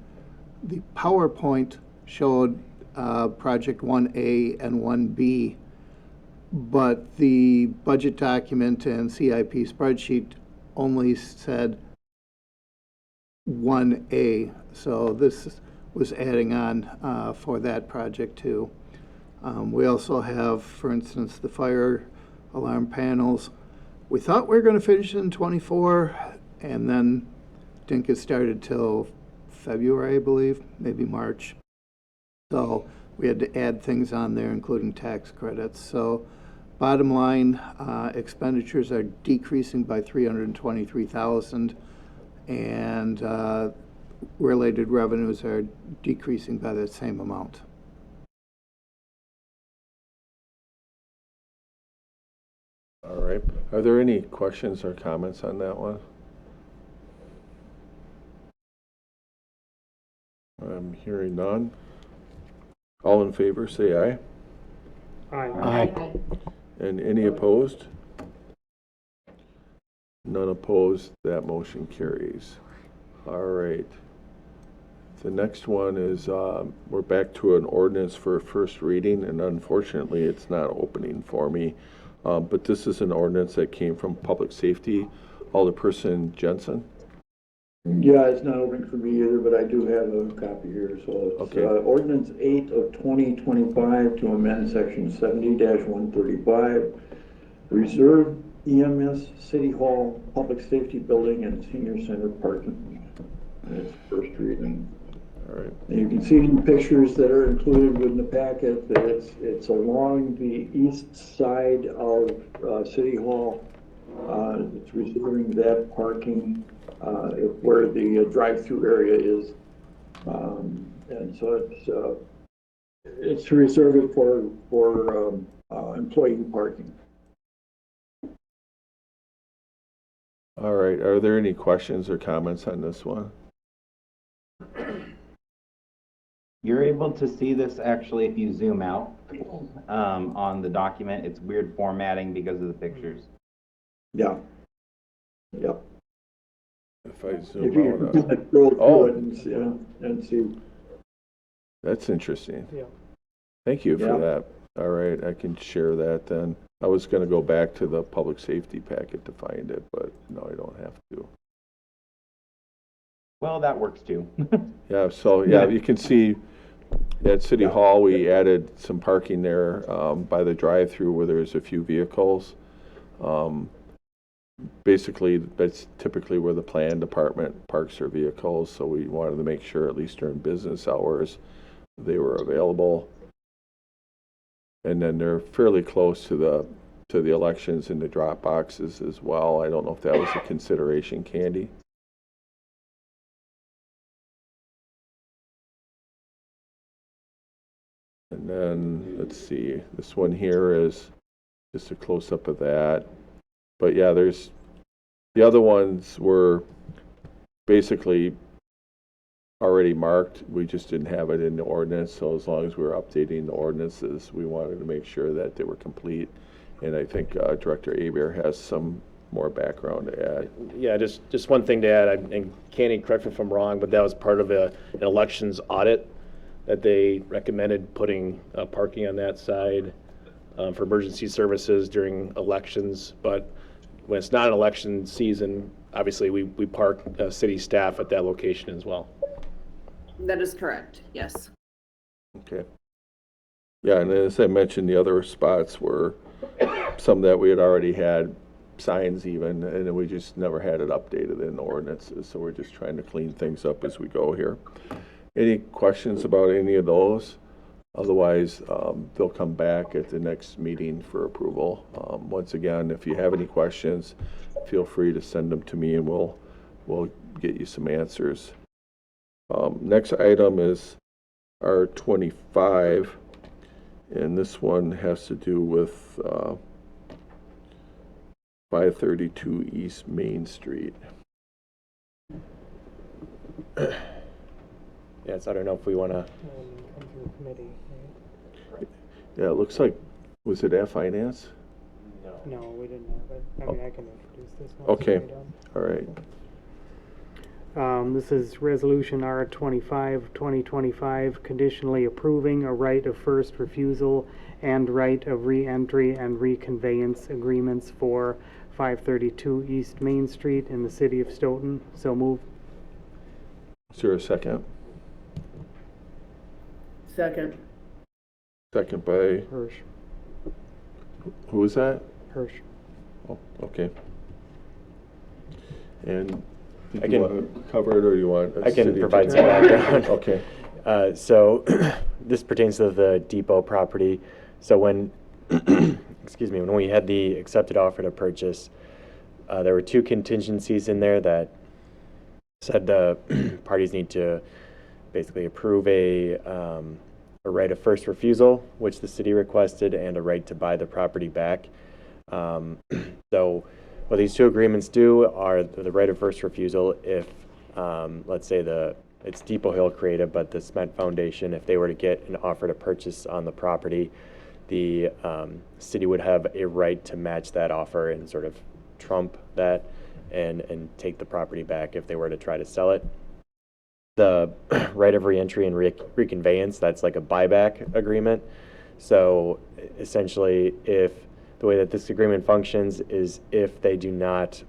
the PowerPoint showed project 1A and 1B, but the budget document and CIP spreadsheet only said 1A. So this was adding on for that project too. We also have, for instance, the fire alarm panels. We thought we were going to finish in 24, and then didn't get started till February, I believe, maybe March. So we had to add things on there, including tax credits. So bottom line, expenditures are decreasing by $323,000, and related revenues are decreasing by that same amount. All right. Are there any questions or comments on that one? I'm hearing none. All in favor, say aye. Aye. And any opposed? None opposed. That motion carries. All right. The next one is we're back to an ordinance for first reading, and unfortunately, it's not opening for me. But this is an ordinance that came from Public Safety. Alderperson Jensen. Yeah, it's not open for me either, but I do have a copy here. So it's Okay. Ordinance 8 of 2025 to amend Section 70-135, Reserve EMS City Hall, Public Safety Building, and Senior Center Parking. And it's first reading. All right. And you can see in the pictures that are included within the packet that it's along the east side of City Hall. It's reserving that parking where the drive-through area is, and so it's to reserve it for employee parking. All right. Are there any questions or comments on this one? You're able to see this actually if you zoom out on the document. It's weird formatting because of the pictures. Yeah. Yep. If I If zoom you out. can scroll through Oh. it and see. That's interesting. Yeah. Thank you for Yeah. that. All right. I can share that then. I was going to go back to the public safety packet to find it, but no, I don't have to. Well, that works too. Yeah, so yeah, you can see at City Hall, we added some parking there by the drive-through where there's a few vehicles. Basically, that's typically where the plan department parks their vehicles, so we wanted to make sure, at least during business hours, they were available. And then they're fairly close to the elections in the drop boxes as well. I don't know if that was a consideration, Candy. And then, let's see, this one here is just a close-up of that. But yeah, the other ones were basically already marked. We just didn't have it in the ordinance, so as long as we were updating the ordinances, we wanted to make sure that they were complete. And I think Director Aber has some more background to add. Yeah, just one thing to add, and Candy, correct me if I'm wrong, but that was part of an elections audit that they recommended putting parking on that side for emergency services during elections. But when it's not an election season, obviously we park city staff at that location as well. That is correct, yes. Okay. Yeah, and as I mentioned, the other spots were some that we had already had signs even, and then we just never had it updated in the ordinances. So we're just trying to clean things up as we go here. Any questions about any of those? Otherwise, they'll come back at the next meeting for approval. Once again, if you have any questions, feel free to send them to me and we'll get you some answers. Next item is R25, and this one has to do with 532 East Main Street. Yes, I don't know if we want to. Come through committee, right? Yeah, it looks like, was it at finance? No, we didn't have it. I mean, I can introduce this one. Okay, all right. This is Resolution R25, 2025, conditionally approving a right of first refusal and right of re-entry and reconveyance agreements for 532 East Main Street in the city of Stoughton. So move. Is there a second? Second. Second by, Hirsch. who was that? Hirsch. Oh, okay. And I do you can- want to cover it, or do you want? I can city provide some attorney? background. Okay. So this pertains to the depot property. So when, excuse me, when we had the accepted offer to purchase, there were two contingencies in there that said the parties need to basically approve a right of first refusal, which the city requested, and a right to buy the property back. So what these two agreements do are the right of first refusal if, let's say it's Depot Hill creative, but the cement foundation, if they were to get an offer to purchase on the property, the city would have a right to match that offer and sort of trump that and take the property back if they were to try to sell it. The right of reentry and reconveyance, that's like a buyback agreement. So essentially, if the way that this agreement functions is if they do not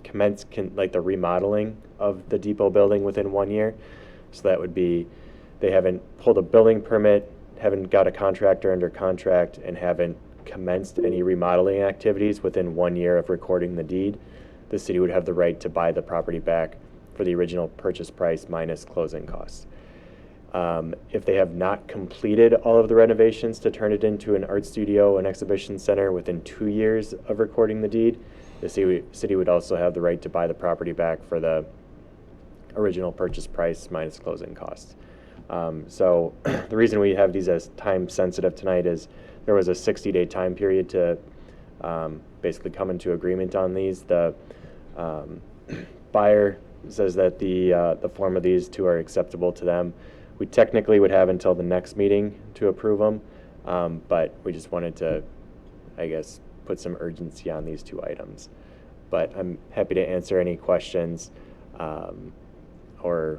commence like the remodeling of the depot building within 1 year. So that would be they haven't pulled a building permit, haven't got a contractor under contract, and haven't commenced any remodeling activities within 1 year of recording the deed. The city would have the right to buy the property back for the original purchase price minus closing costs. If they have not completed all of the renovations to turn it into an art studio and exhibition center within 2 years of recording the deed, the city would also have the right to buy the property back for the original purchase price minus closing costs. So the reason we have these as time sensitive tonight is there was a 60-day time period to basically come into agreement on these. The buyer says that the form of these two are acceptable to them. We technically would have until the next meeting to approve them, but we just wanted to, I guess, put some urgency on these two items. But I'm happy to answer any questions or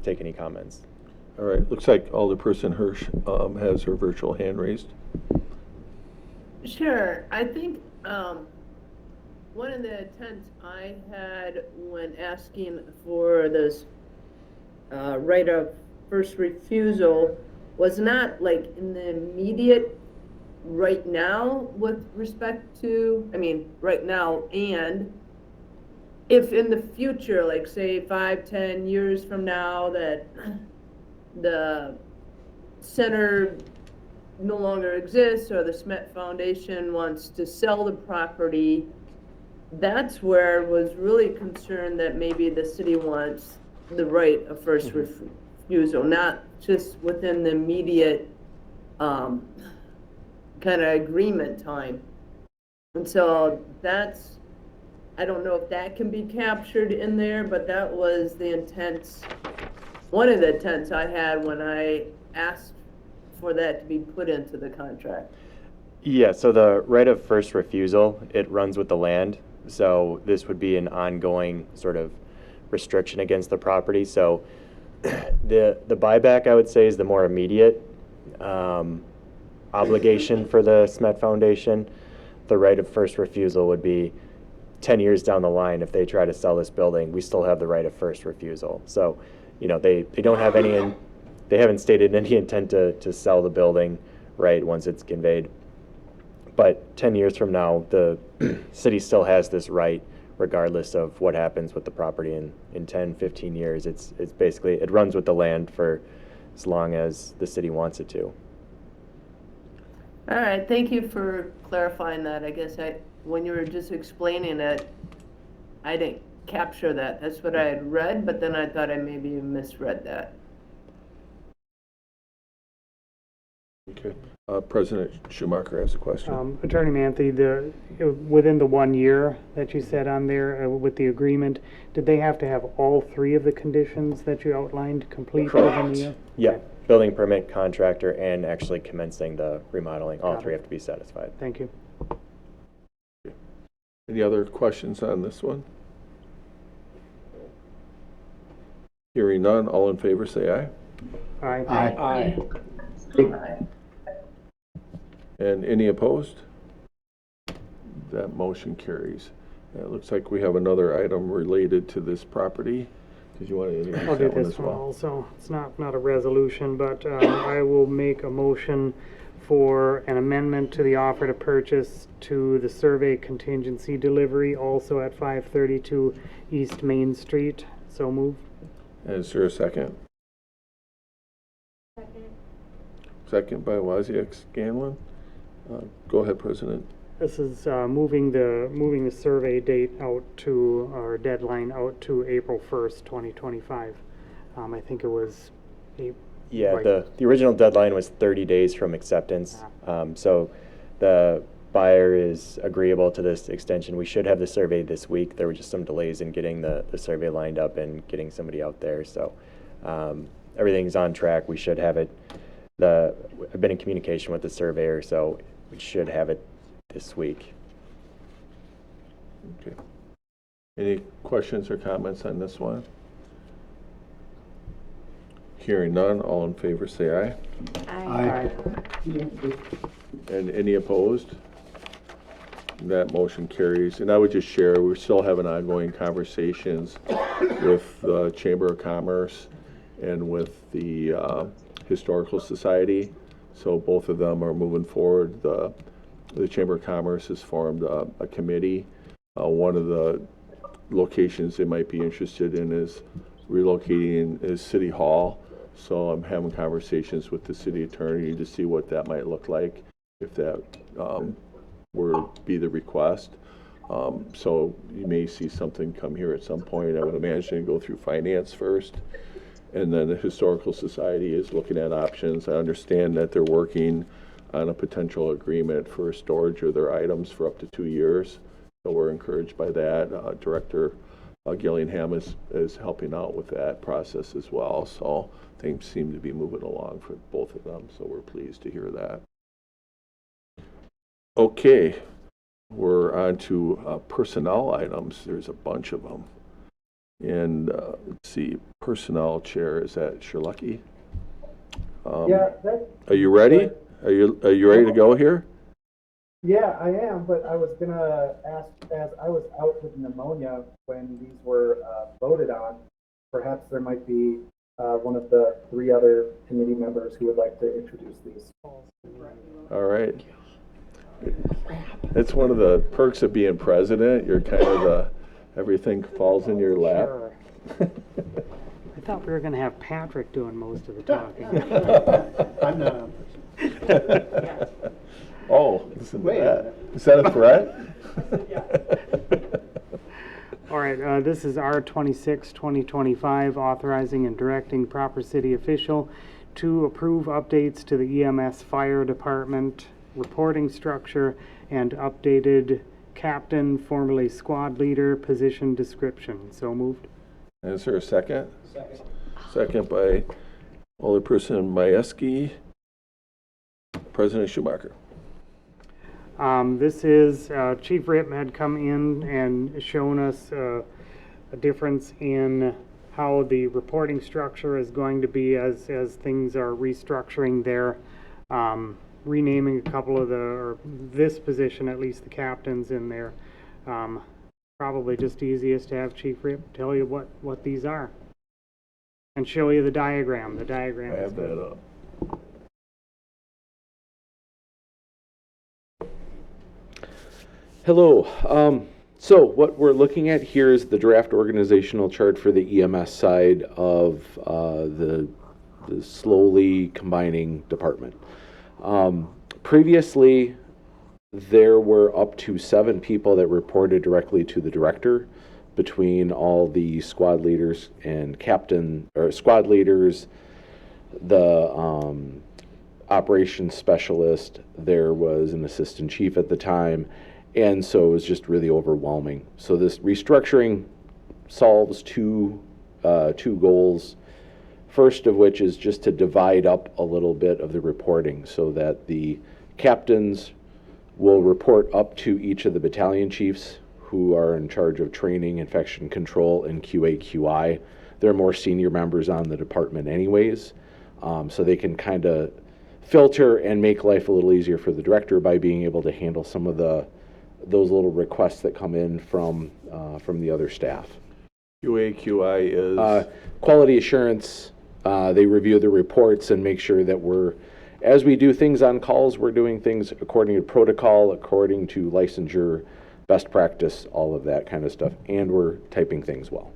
take any comments. All right, looks like Alderperson Hirsch has her virtual hand raised. Sure. I think one of the intents I had when asking for this right of first refusal was not like in the immediate right now with respect to, I mean, right now, and if in the future, like say 5-10 years from now, that the center no longer exists or the Smet Foundation wants to sell the property, that's where I was really concerned that maybe the city wants the right of first refusal, not just within the immediate kind of agreement time. And so that's, I don't know if that can be captured in there, but that was the intent, one of the intents I had when I asked for that to be put into the contract. Yeah, so the right of first refusal, it runs with the land. So this would be an ongoing sort of restriction against the property. So the buyback, I would say, is the more immediate obligation for the Smet Foundation. The right of first refusal would be 10 years down the line. If they try to sell this building, we still have the right of first refusal. So, you know, they don't have any, they haven't stated any intent to sell the building, right, once it's conveyed. But 10 years from now, the city still has this right, regardless of what happens with the property in 10, 15 years. It's basically, it runs with the land for as long as the city wants it to. All right, thank you for clarifying that. I guess when you were just explaining it, I didn't capture that. That's what I had read, but then I thought I maybe misread that. Okay. President Schumacher has a question. Attorney Manthe, within the 1 year that you said on there with the agreement, did they have to have all three of the conditions that you outlined complete within the year? Yeah, Okay. building permit, contractor, and actually commencing the remodeling. All three have to be satisfied. Thank you. Any other questions on this one? Hearing none, all in favor say aye. Aye. Aye. And any opposed? That motion carries. It looks like we have another item related to this property. Did you want to introduce I'll do that one this as one well? also. It's not a resolution, but I will make a motion for an amendment to the offer to purchase to the survey contingency delivery, also at 532 East Main Street. So moved. Is there a second? Second by Wozniak Scanlon. Go ahead, President. This is moving the survey date out to, or deadline out to April 1st, 2025. I think it was Yeah, right. the original deadline was 30 days from acceptance. So the buyer is agreeable to this extension. We should have the survey this week. There were just some delays in getting the survey lined up and getting somebody out there. So everything's on track. We should have it. I've been in communication with the surveyor, so we should have it this week. Okay. Any questions or comments on this one? Hearing none, all in favor say aye. Aye. And any opposed? That motion carries. And I would just share, we're still having ongoing conversations with the Chamber of Commerce and with the Historical Society. So both of them are moving forward. The Chamber of Commerce has formed a committee. One of the locations they might be interested in is relocating is City Hall. So I'm having conversations with the city attorney to see what that might look like if that were to be the request. So you may see something come here at some point. I would imagine go through finance first. And then the Historical Society is looking at options. I understand that they're working on a potential agreement for storage of their items for up to 2 years. So we're encouraged by that. Director Gillingham is helping out with that process as well. So things seem to be moving along for both of them. So we're pleased to hear that. Okay, we're on to personnel items. There's a bunch of them. And let's see, personnel chair, is that Sherlucky? Yeah, are you ready? Are you ready to go here? yeah, I am, but I was gonna ask, as I was out with pneumonia when these were voted on, perhaps there might be one of the three other committee members who would like to introduce these. All right. It's one of the perks of being president. You're kind of everything falls in your lap. Sure. I thought we were going to have Patrick doing most of the talking. I'm not on this. Oh, listen to that. Is that a threat? All right, this is R26, 2025, authorizing and directing proper city official to approve updates to the EMS fire department reporting structure and updated captain, formerly squad leader, position description. So moved. Is there a second? Second by Alderperson Majewski. President Schumacher. This is, Chief Rip had come in and shown us a difference in how the reporting structure is going to be as things are restructuring there. Renaming a couple of or this position, at least the captains in there. Probably just easiest to have Chief Rip tell you what these are. And show you the diagram. The diagram is good. up. Hello. So what we're looking at here is the draft organizational chart for the EMS side of the slowly combining department. Previously, there were up to 7 people that reported directly to the director, between all the squad leaders and squad leaders, the operations specialist. There was an assistant chief at the time, and so it was just really overwhelming. So this restructuring solves two goals. First of which is just to divide up a little bit of the reporting so that the captains will report up to each of the battalion chiefs who are in charge of training, infection control, and QA/QI. They're more senior members on the department anyways, so they can kind of filter and make life a little easier for the director by being able to handle some of those little requests that come in from the other staff. QA/QI is? Quality assurance. They review the reports and make sure that as we do things on calls, we're doing things according to protocol, according to licensure, best practice, all of that kind of stuff, and we're typing things well.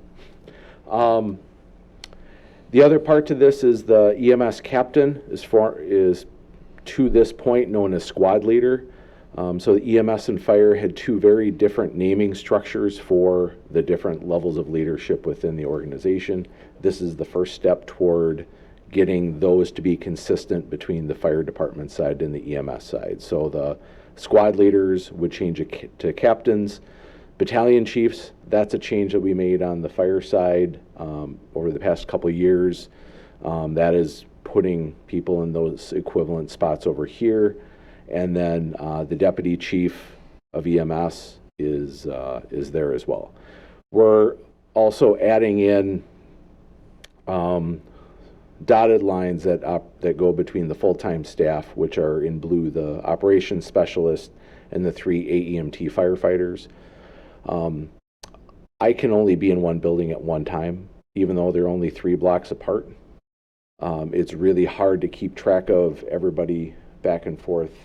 The other part to this is the EMS captain is to this point known as squad leader. So the EMS and fire had 2 very different naming structures for the different levels of leadership within the organization. This is the first step toward getting those to be consistent between the fire department side and the EMS side. So the squad leaders would change it to captains. Battalion chiefs, that's a change that we made on the fire side over the past couple of years. That is putting people in those equivalent spots over here. And then the deputy chief of EMS is there as well. We're also adding in dotted lines that go between the full-time staff, which are in blue, the operations specialist and the 3 AEMT firefighters. I can only be in one building at one time, even though they're only 3 blocks apart. It's really hard to keep track of everybody back and forth.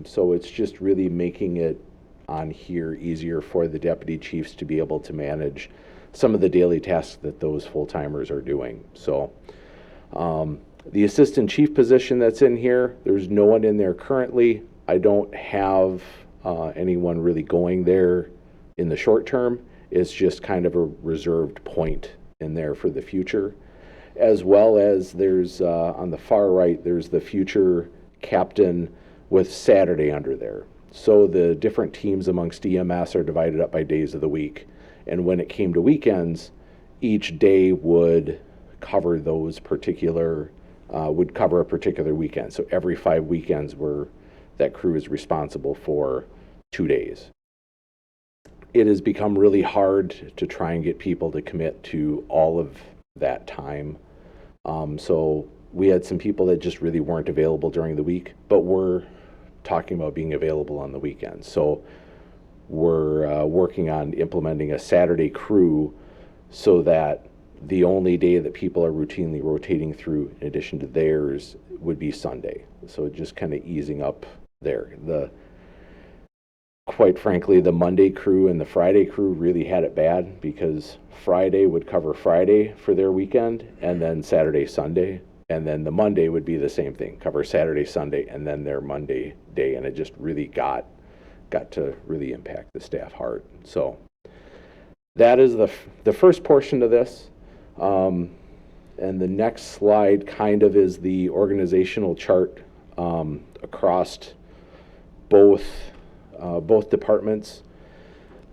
So it's just really making it on here easier for the deputy chiefs to be able to manage some of the daily tasks that those full-timers are doing. So the assistant chief position that's in here, there's no one in there currently. I don't have anyone really going there in the short term. It's just kind of a reserved point in there for the future. As well as there's on the far right, there's the future captain with Saturday under there. So the different teams amongst EMS are divided up by days of the week. And when it came to weekends, each day would cover those particular, would cover a particular weekend. So every 5 weekends that crew is responsible for 2 days. It has become really hard to try and get people to commit to all of that time. So we had some people that just really weren't available during the week, but we're talking about being available on the weekends. So we're working on implementing a Saturday crew so that the only day that people are routinely rotating through, in addition to theirs, would be Sunday. So just kind of easing up there. Quite frankly, the Monday crew and the Friday crew really had it bad because Friday would cover Friday for their weekend and then Saturday, Sunday. And then the Monday would be the same thing, cover Saturday, Sunday, and then their Monday day. And it just really got to really impact the staff hard. So that is the first portion of this. And the next slide kind of is the organizational chart across both departments.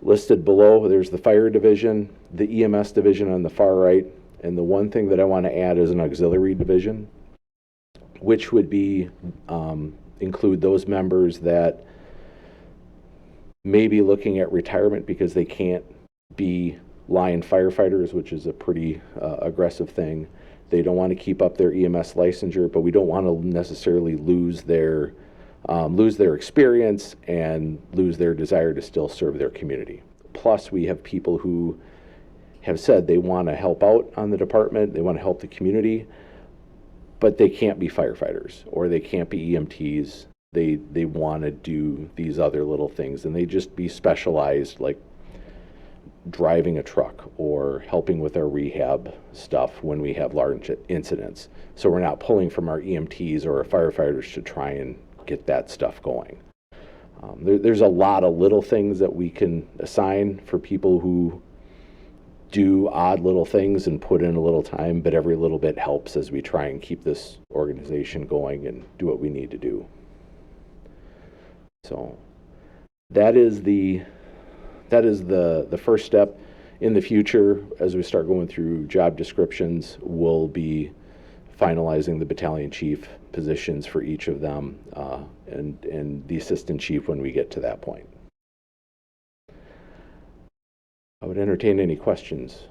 Listed below, there's the fire division, the EMS division on the far right, and the one thing that I want to add is an auxiliary division, which would be include those members that maybe looking at retirement because they can't be line firefighters, which is a pretty aggressive thing. They don't want to keep up their EMS licensure, but we don't want to necessarily lose their experience and lose their desire to still serve their community. Plus, we have people who have said they want to help out on the department, they want to help the community, but they can't be firefighters or they can't be EMTs. They want to do these other little things, and they just be specialized, like driving a truck or helping with our rehab stuff when we have large incidents. So we're not pulling from our EMTs or our firefighters to try and get that stuff going. There's a lot of little things that we can assign for people who do odd little things and put in a little time, but every little bit helps as we try and keep this organization going and do what we need to do. So that is the first step. In the future, as we start going through job descriptions, we'll be finalizing the battalion chief positions for each of them and the assistant chief when we get to that point. I would entertain any questions.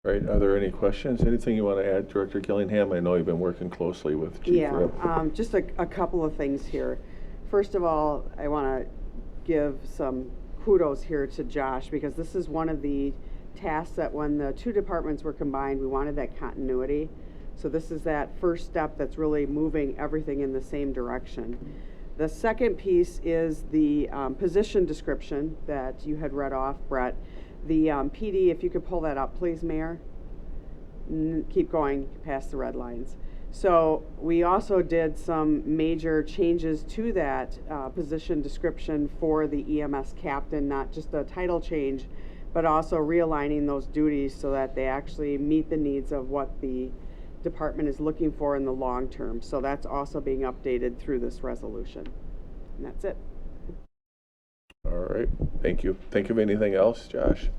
Right, are there any questions? Anything you want to add, Director Gillingham? I know you've been working closely with Chief Rip. Just a couple of things here. First of all, I want to give some kudos here to Josh, because this is one of the tasks that when the two departments were combined, we wanted that continuity. So this is that first step that's really moving everything in the same direction. The second piece is the position description that you had read off, Brett. The PD, if you could pull that up, please, Mayor. Keep going past the red lines. So we also did some major changes to that position description for the EMS captain, not just a title change, but also realigning those duties so that they actually meet the needs of what the department is looking for in the long term. So that's also being updated through this resolution. And that's it. All right, thank you. Think of anything else, Josh?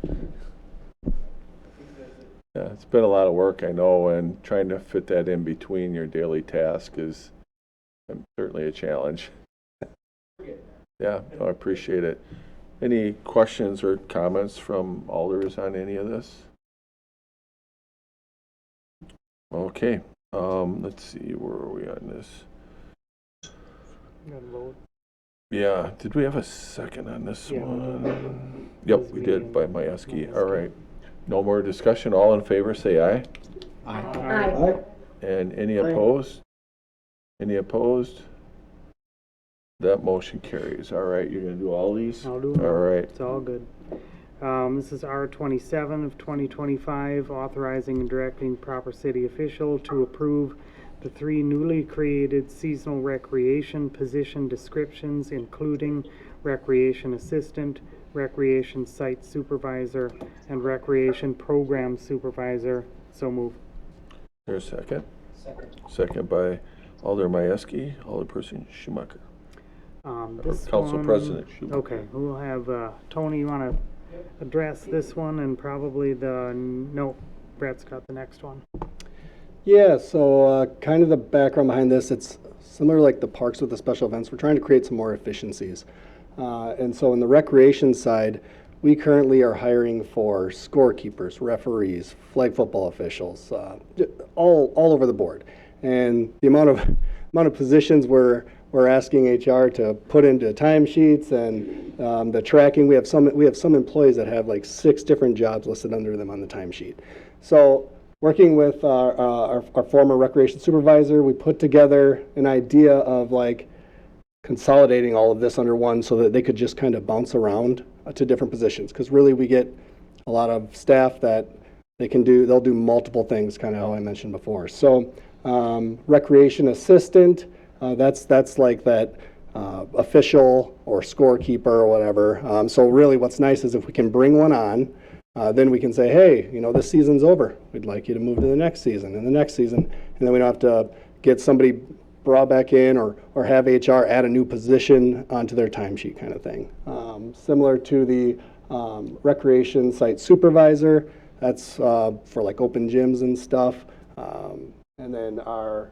Yeah, it's been a lot of work, I know, and trying to fit that in between your daily task is certainly a challenge. Yeah, I appreciate it. Any questions or comments from alders on any of this? Okay, let's see, where are we on this? Yeah, did we have a second on this one? Yep, we did, by Majewski. All right. No more discussion. All in favor, say aye. Aye. Aye. And any opposed? Any opposed? That motion carries. All right, you're gonna do all these? I'll do them. All right. It's all good. This is R27 of 2025, authorizing and directing proper city official to approve the 3 newly created seasonal recreation position descriptions, including recreation assistant, recreation site supervisor, and recreation program supervisor. So move. There's a second. Second by Alder Majewski, Alderperson Schumacher. This Council one, President Schumacher. Okay, we'll have Tony, you want to address this one and probably no, Brett's got the next one. Yeah, so kind of the background behind this, it's similar like the parks with the special events. We're trying to create some more efficiencies. And so in the recreation side, we currently are hiring for scorekeepers, referees, flag football officials, all over the board. And the amount of positions we're asking HR to put into timesheets and the tracking. We have some employees that have like 6 different jobs listed under them on the timesheet. So working with our former recreation supervisor, we put together an idea of like consolidating all of this under one so that they could just kind of bounce around to different positions. Because really we get a lot of staff that they'll do multiple things, kind of how I mentioned before. So recreation assistant, that's like that official or scorekeeper or whatever. So really what's nice is if we can bring one on, then we can say, hey, this season's over. We'd like you to move to the next season and the next season. And then we don't have to get somebody brought back in or have HR add a new position onto their timesheet kind of thing. Similar to the recreation site supervisor, that's for like open gyms and stuff. And then our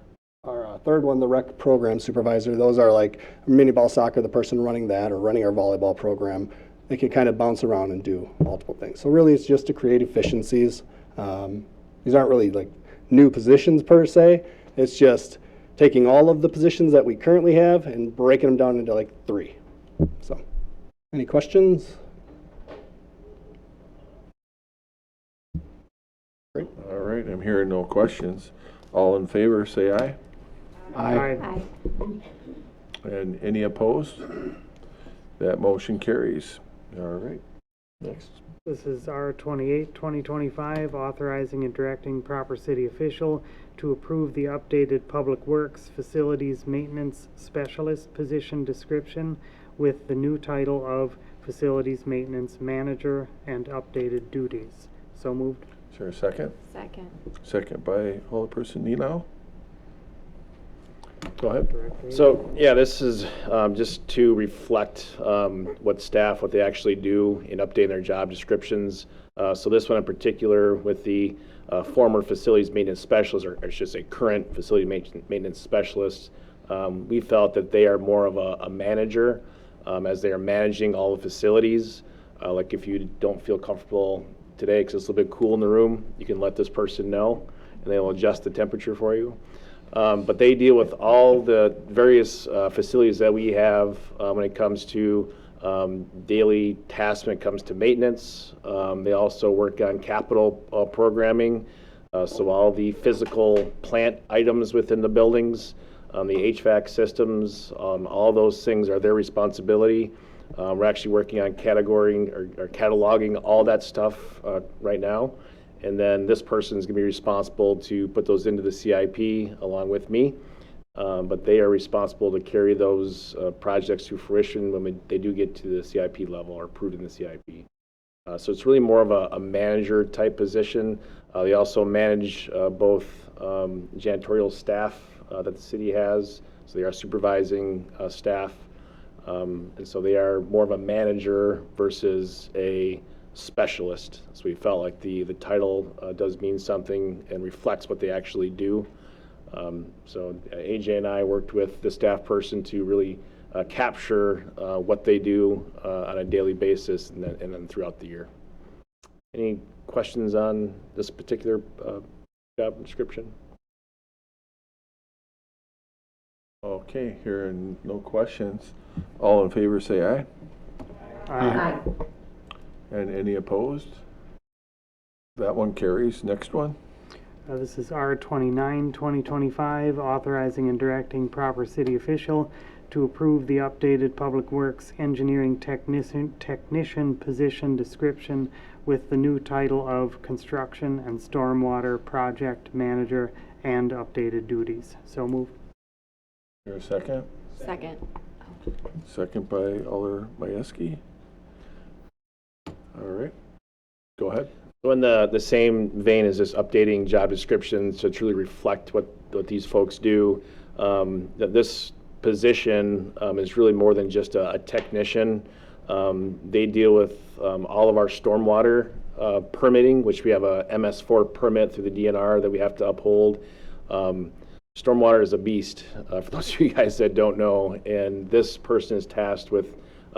third one, the rec program supervisor, those are like mini ball soccer, the person running that or running our volleyball program. They can kind of bounce around and do multiple things. So really it's just to create efficiencies. These aren't really like new positions per se. It's just taking all of the positions that we currently have and breaking them down into like 3. So, any questions? Great. All right, I'm hearing no questions. All in favor, say aye. Aye. And any opposed? That motion carries. All right, next. This is R 28, 2025, authorizing and directing proper city official to approve the updated Public Works Facilities Maintenance Specialist position description with the new title of Facilities Maintenance Manager and updated duties. So moved. Is there a second? Second. Second by Alderperson Nino. Go ahead. So, yeah, this is just to reflect what they actually do in updating their job descriptions. So this one in particular with the former facilities maintenance specialist, or I should say current facility maintenance specialist, we felt that they are more of a manager as they are managing all the facilities. Like if you don't feel comfortable today because it's a little bit cool in the room, you can let this person know and they will adjust the temperature for you. But they deal with all the various facilities that we have when it comes to daily tasks when it comes to maintenance. They also work on capital programming, so all the physical plant items within the buildings, the HVAC systems, all those things are their responsibility. We're actually working on cataloging all that stuff right now. And then this person is going to be responsible to put those into the CIP along with me. But they are responsible to carry those projects to fruition when they do get to the CIP level or approved in the CIP. So it's really more of a manager type position. They also manage both janitorial staff that the city has. So they are supervising staff. And so they are more of a manager versus a specialist. So we felt like the title does mean something and reflects what they actually do. So AJ and I worked with the staff person to really capture what they do on a daily basis and then throughout the year. Any questions on this particular job description? Okay, hearing no questions. All in favor say aye. Aye. And any opposed? That one carries. Next one. This is R 29, 2025, authorizing and directing proper city official to approve the updated Public Works Engineering Technician position description with the new title of Construction and Stormwater Project Manager and updated duties. So moved. Is there a second? Second. Second by Alder Majewski. All right. Go ahead. So in the same vein as this updating job descriptions to truly reflect what these folks do, that this position is really more than just a technician. They deal with all of our stormwater permitting, which we have a MS4 permit through the DNR that we have to uphold. Stormwater is a beast, for those of you guys that don't know, and this person is tasked with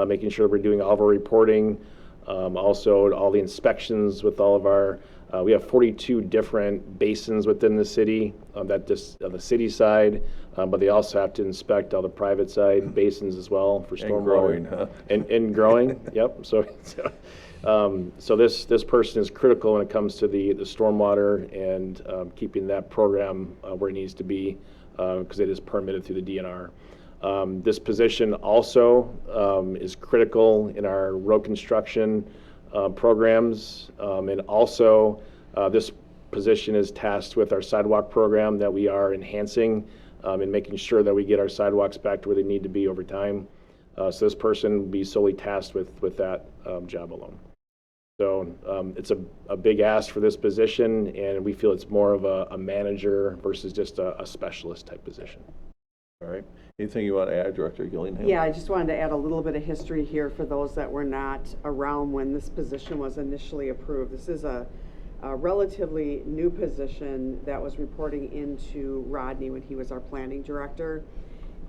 making sure we're doing all of our reporting, also all the inspections with all of our, we have 42 different basins within the city, that on the city side, but they also have to inspect all the private side basins as well for stormwater. And growing, huh? And growing, yep. So this person is critical when it comes to the stormwater and keeping that program where it needs to be because it is permitted through the DNR. This position also is critical in our road construction programs, and also this position is tasked with our sidewalk program that we are enhancing and making sure that we get our sidewalks back to where they need to be over time. So this person will be solely tasked with that job alone. So it's a big ask for this position, and we feel it's more of a manager versus just a specialist type position. All right. Anything you want to add, Director Gillingham? Yeah, I just wanted to add a little bit of history here for those that were not around when this position was initially approved. This is a a relatively new position that was reporting into Rodney when he was our planning director.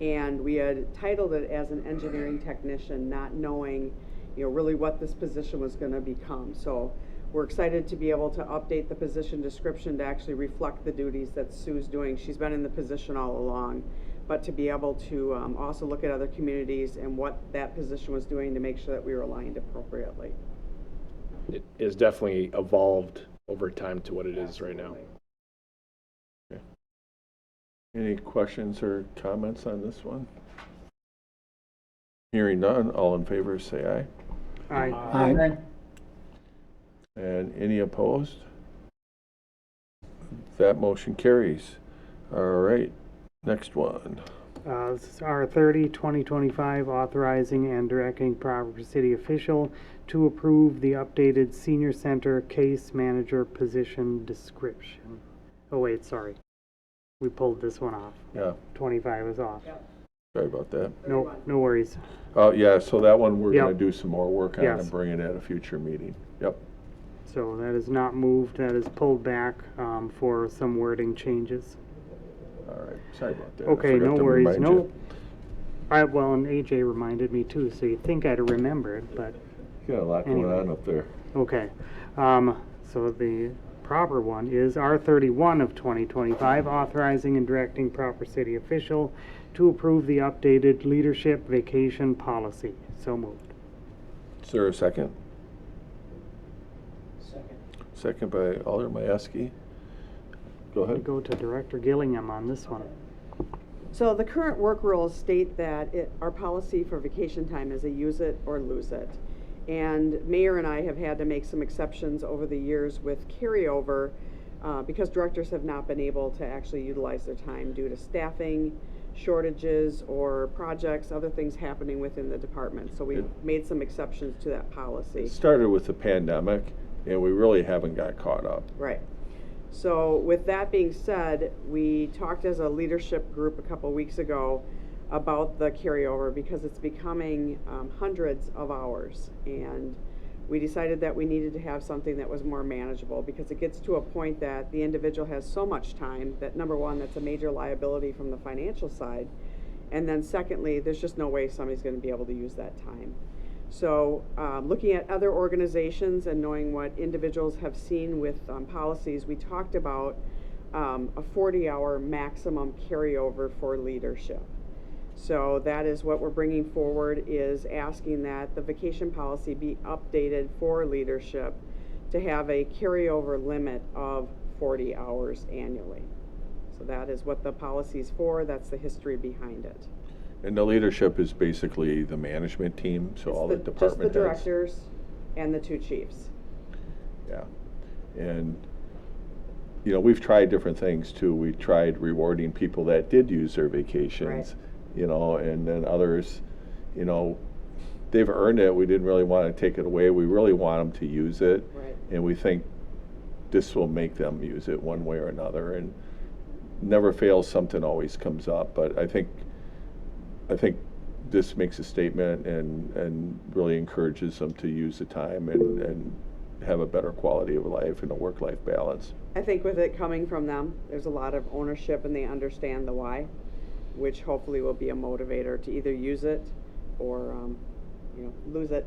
And we had titled it as an engineering technician, not knowing, really what this position was going to become. So we're excited to be able to update the position description to actually reflect the duties that Sue's doing. She's been in the position all along, but to be able to also look at other communities and what that position was doing to make sure that we were aligned appropriately. It is definitely evolved over time to what it is right now. Okay. Any questions or comments on this one? Hearing none, all in favor say aye. Aye. Aye. And any opposed? That motion carries. All right, next one. This is R30, 2025, authorizing and directing proper city official to approve the updated senior center case manager position description. Oh wait, sorry. We pulled this one off. Yeah, 25 is off. sorry about that. No worries. Oh, yeah, so that one we're Yep. gonna do some more work on Yes. and bring it at a future meeting. Yep. So that is not moved, that is pulled back for some wording changes. All right, sorry about that. I Okay, forgot no to worries, remind no. you. Well, and AJ reminded me too, so you'd think I'd have remembered, but You got a lot going Anyway. on up there. okay. So the proper one is R31 of 2025, authorizing and directing proper city official to approve the updated leadership vacation policy. So moved. Is there a second? Second by Alder Majewski. Go ahead. Go to Director Gillingham on this one. So the current work rules state that our policy for vacation time is a use it or lose it. And Mayor and I have had to make some exceptions over the years with carryover because directors have not been able to actually utilize their time due to staffing shortages or projects, other things happening within the department. So we've made some exceptions to that policy. It started with the pandemic, and we really haven't got caught up. Right. So with that being said, we talked as a leadership group a couple weeks ago about the carryover because it's becoming hundreds of hours. And we decided that we needed to have something that was more manageable because it gets to a point that the individual has so much time that, number one, that's a major liability from the financial side. And then secondly, there's just no way somebody's going to be able to use that time. So looking at other organizations and knowing what individuals have seen with policies, we talked about a 40-hour maximum carryover for leadership. So that is what we're bringing forward, is asking that the vacation policy be updated for leadership to have a carryover limit of 40 hours annually. So that is what the policy is for. That's the history behind it. And the leadership is basically the management team, so all the department Just the heads. directors and the 2 chiefs. Yeah, and, we've tried different things too. We tried rewarding people that did use their vacations, and then others, they've earned it. We didn't really want to take it away. We really want them to use it. Right. And we think this will make them use it one way or another. And never fails, something always comes up. But I think this makes a statement and really encourages them to use the time and have a better quality of life and a work-life balance. I think with it coming from them, there's a lot of ownership and they understand the why, which hopefully will be a motivator to either use it or, lose it.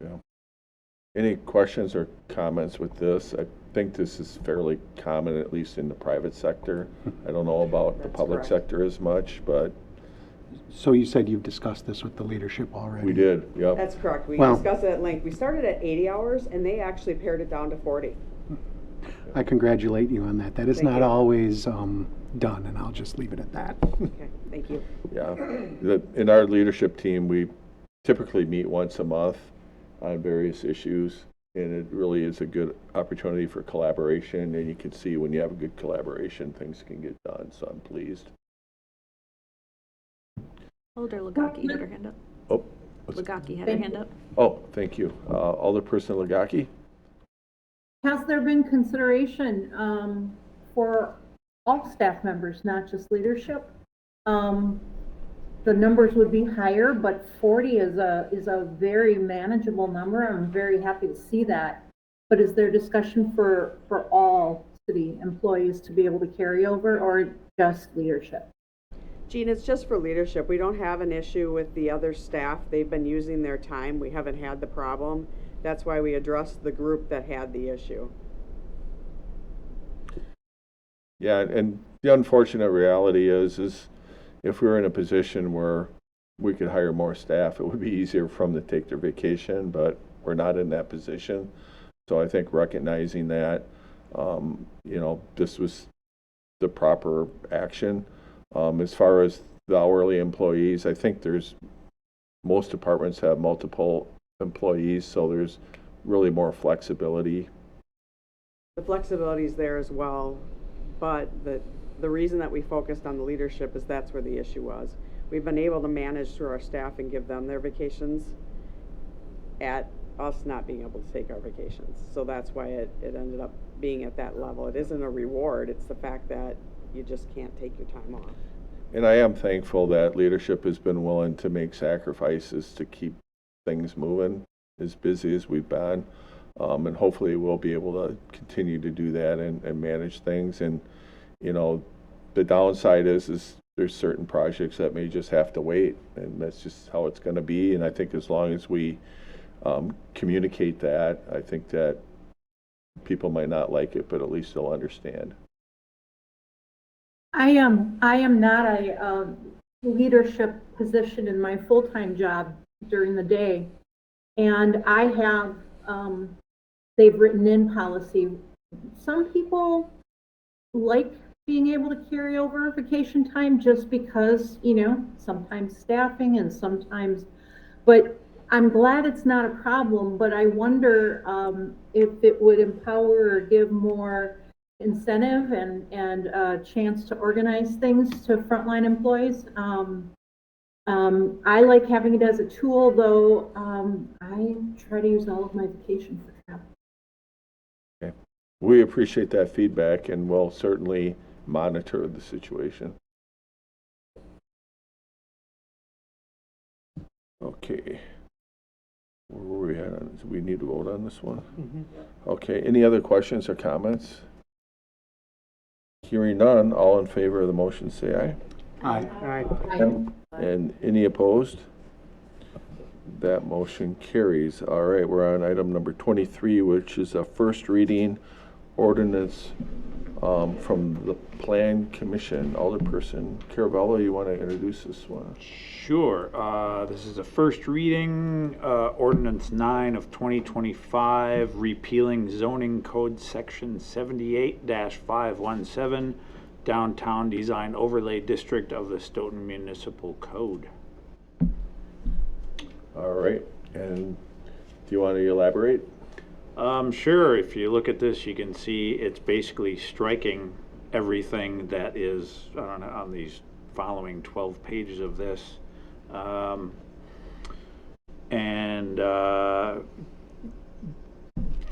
Yeah. Any questions or comments with this? I think this is fairly common, at least in the private sector. I don't know about the public correct. sector as much, but So you said you've discussed this with the leadership already? we did, yep. That's correct. We Well- discussed it at length. We started at 80 hours and they actually pared it down to 40. I congratulate you on that. That is Thank not you. always done, and I'll just leave it at that. Okay, thank you. Yeah. In our leadership team, we typically meet once a month on various issues, and it really is a good opportunity for collaboration, and you can see when you have a good collaboration, things can get done, so I'm pleased. Alder Lagaki had her hand up. Oh, Lagaki had her hand up. oh, thank you. Alderperson Lagaki? Has there been consideration for all staff members, not just leadership? The numbers would be higher, but 40 is a very manageable number. I'm very happy to see that. but is there discussion for all city employees to be able to carry over, or just leadership? Jean, it's just for leadership. We don't have an issue with the other staff. They've been using their time. We haven't had the problem. That's why we addressed the group that had the issue. Yeah, and the unfortunate reality is if we were in a position where we could hire more staff, it would be easier for them to take their vacation, but we're not in that position. So I think recognizing that, this was the proper action. As far as the hourly employees, I think most departments have multiple employees, so there's really more flexibility. The flexibility is there as well, but the reason that we focused on the leadership is that's where the issue was. We've been able to manage through our staff and give them their vacations at us not being able to take our vacations. So that's why it ended up being at that level. It isn't a reward, it's the fact that you just can't take your time off. And I am thankful that leadership has been willing to make sacrifices to keep things moving, as busy as we've been. And hopefully we'll be able to continue to do that and manage things. And, the downside is there's certain projects that may just have to wait, and that's just how it's going to be. And I think as long as we communicate that, I think that people might not like it, but at least they'll understand. I am not a leadership position in my full-time job during the day, and I have they've written in policy. Some people like being able to carry over vacation time just because, sometimes staffing and sometimes, but I'm glad it's not a problem, but I wonder if it would empower or give more incentive and a chance to organize things to frontline employees. I like having it as a tool, though. I try to use all of my vacation for travel. Okay. We appreciate that feedback, and we'll certainly monitor the situation. Okay. Where were we at? Do we need to vote on this one? Mm-hmm. Okay. Any other questions or comments? Hearing none, all in favor of the motion say aye. Aye. Aye. And any opposed? That motion carries. All right, we're on item number 23, which is a first reading ordinance from the Plan Commission. Alderperson Caravello, you want to introduce this one? Sure. This is a first reading, Ordinance 9 of 2025, repealing zoning code section 78-517, downtown design overlay district of the Stoughton Municipal Code. All right, and do you want to elaborate? Sure. If you look at this, you can see it's basically striking everything that is on these following 12 pages of this.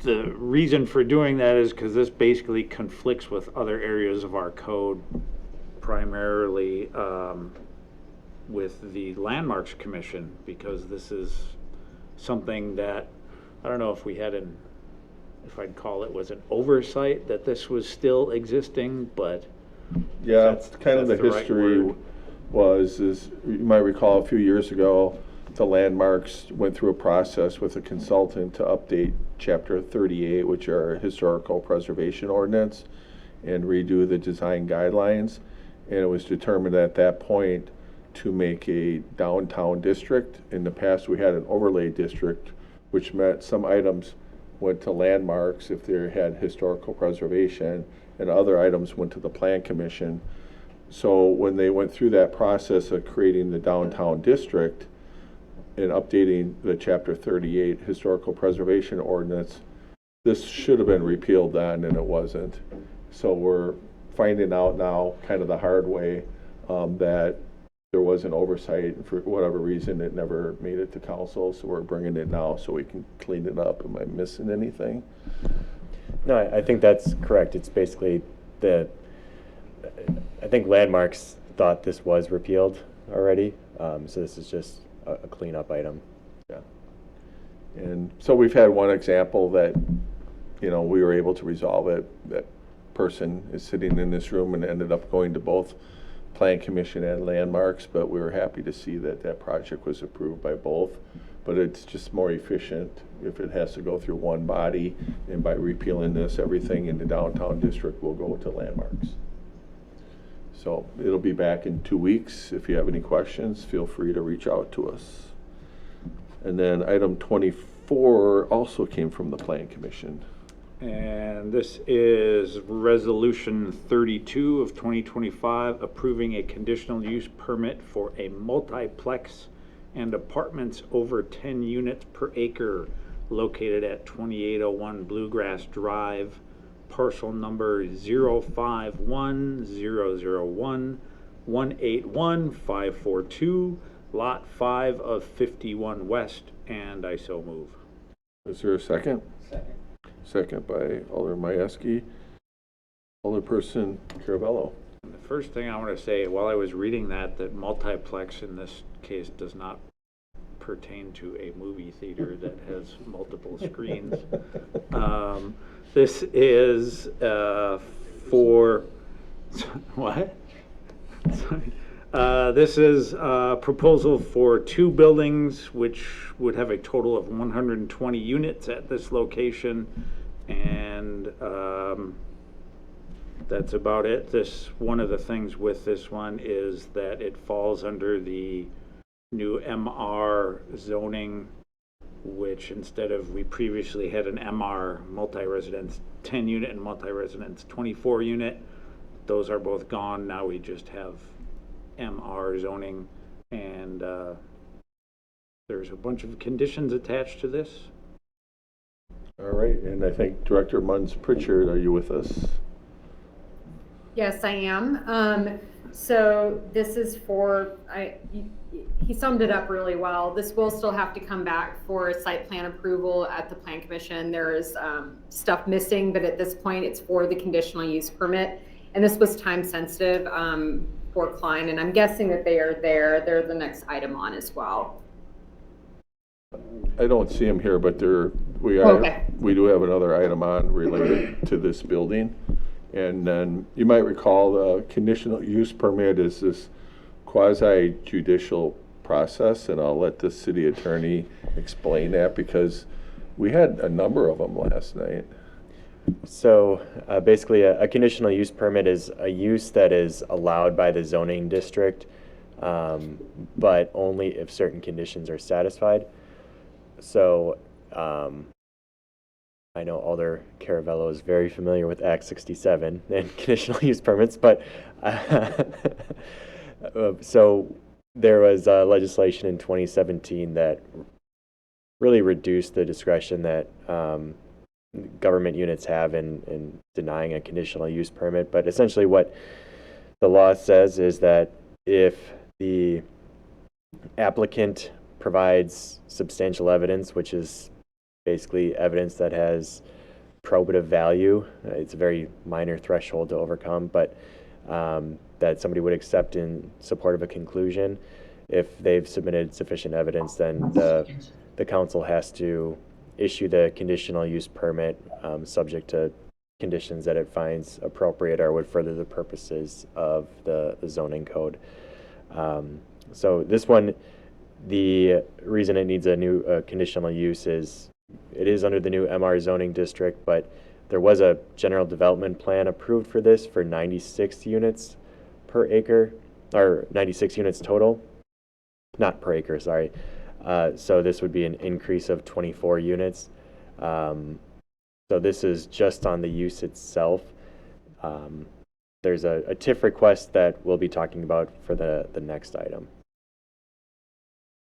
The reason for doing that is because this basically conflicts with other areas of our code, primarily with the Landmarks Commission, because this is something that, I don't know if we had if I'd call it was an oversight that this was still existing, but yeah, that's kind of the history is you might recall a few years ago, the Landmarks went through a process with a consultant to update Chapter 38, which are historical preservation ordinance, and redo the design guidelines. And it was determined at that point to make a downtown district. In the past, we had an overlay district, which meant some items went to landmarks if they had historical preservation, and other items went to the Plan Commission. So when they went through that process of creating the downtown district and updating the Chapter 38 historical preservation ordinance, this should have been repealed then, and it wasn't. So we're finding out now, kind of the hard way, that there was an oversight, and for whatever reason it never made it to council, so we're bringing it now so we can clean it up. Am I missing anything? No, I think that's correct. It's basically I think Landmarks thought this was repealed already, so this is just a cleanup item. Yeah. And so we've had one example that you know, we were able to resolve it. That person is sitting in this room and ended up going to both Plan Commission and Landmarks, but we were happy to see that that project was approved by both. But it's just more efficient if it has to go through one body, and by repealing this, everything in the downtown district will go to Landmarks. So it'll be back in 2 weeks. If you have any questions, feel free to reach out to us. And then item 24 also came from the Plan Commission. And this is Resolution 32 of 2025, approving a conditional use permit for a multiplex and apartments over 10 units per acre located at 2801 Bluegrass Drive, parcel number 0510011811542, lot 5 of 51 West, and I so move. Is there a second? Second. Second by Alder Majewski. Alderperson Caravello. The first thing I want to say, while I was reading that multiplex in this case does not pertain to a movie theater that has multiple screens. This is for what? Sorry. This is a proposal for 2 buildings, which would have a total of 120 units at this location, and that's about it. One of the things with this one is that it falls under the new MR zoning, which instead of, we previously had an MR multi-residence 10 unit and multi-residence 24 unit. Those are both gone. Now we just have MR zoning, and there's a bunch of conditions attached to this. All right, and I think Director Munns Pritchard, are you with us? Yes, I am. So this is for, he summed it up really well. This will still have to come back for site plan approval at the Plan Commission. There is stuff missing, but at this point it's for the conditional use permit. And this was time sensitive for Klein, and I'm guessing that they are there. They're the next item on as well. I don't see him here, but we do have another item on related to this building. And then you might recall the conditional use permit is this quasi judicial process, and I'll let the city attorney explain that because we had a number of them last night. So basically a conditional use permit is a use that is allowed by the zoning district, but only if certain conditions are satisfied. So I know Alder Caravello is very familiar with Act 67 and conditional use permits, but so there was legislation in 2017 that really reduced the discretion that government units have in denying a conditional use permit. But essentially what the law says is that if the applicant provides substantial evidence, which is basically evidence that has probative value, it's a very minor threshold to overcome, but that somebody would accept in support of a conclusion. If they've submitted sufficient evidence, then the council has to issue the conditional use permit subject to conditions that it finds appropriate or would further the purposes of the zoning code. So this one, the reason it needs a new conditional use is it is under the new MR zoning district, but there was a general development plan approved for this for 96 units per acre, or 96 units total, not per acre, sorry. So this would be an increase of 24 units. So this is just on the use itself. There's a TIF request that we'll be talking about for the next item.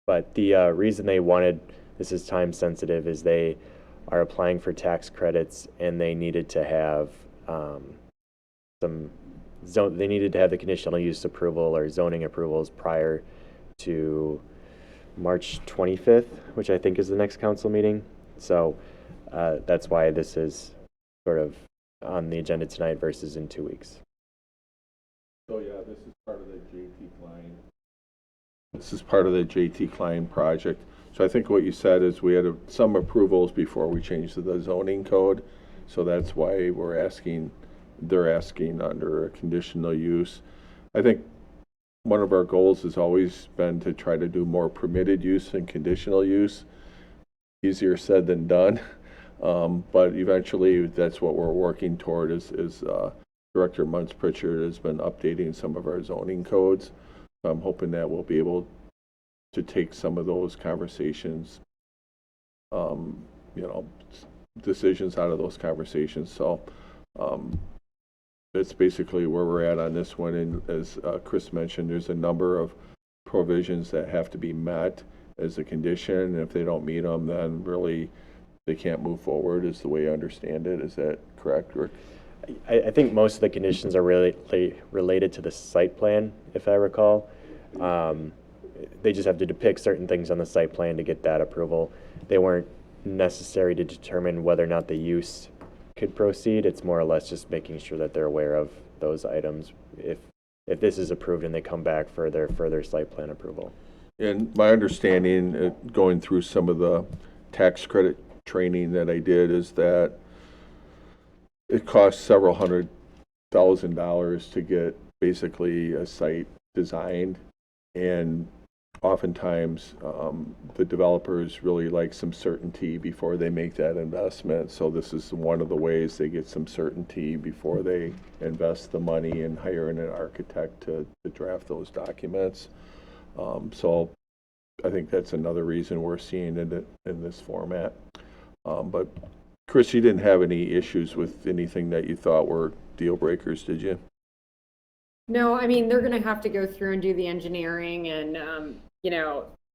But the reason they wanted, this is time sensitive, is they are applying for tax credits and they needed to have they needed to have the conditional use approval or zoning approvals prior to March 25th, which I think is the next council meeting. So that's why this is sort of on the agenda tonight versus in 2 weeks. So yeah, this is part of the JT Klein. This is part of the JT Klein project. So I think what you said is we had some approvals before we changed the zoning code, So that's why they're asking under a conditional use. I think one of our goals has always been to try to do more permitted use than conditional use. Easier said than done. But eventually that's what we're working toward is Director Muntz Pritchard has been updating some of our zoning codes. I'm hoping that we'll be able to take some of those conversations, decisions out of those conversations. So that's basically where we're at on this one. And as Chris mentioned, there's a number of provisions that have to be met as a condition. And if they don't meet them, then really they can't move forward is the way I understand it. Is that correct, Rick? I think most of the conditions are really related to the site plan, if I recall. They just have to depict certain things on the site plan to get that approval. They weren't necessary to determine whether or not the use could proceed. It's more or less just making sure that they're aware of those items if this is approved and they come back for their further site plan approval. And my understanding, going through some of the tax credit training that I did, is that it costs several $100,000 to get basically a site designed, and oftentimes the developers really like some certainty before they make that investment. So this is one of the ways they get some certainty before they invest the money and hire an architect to draft those documents. So I think that's another reason we're seeing it in this format. But Chris, you didn't have any issues with anything that you thought were deal breakers, did you? No, I mean, they're going to have to go through and do the engineering and,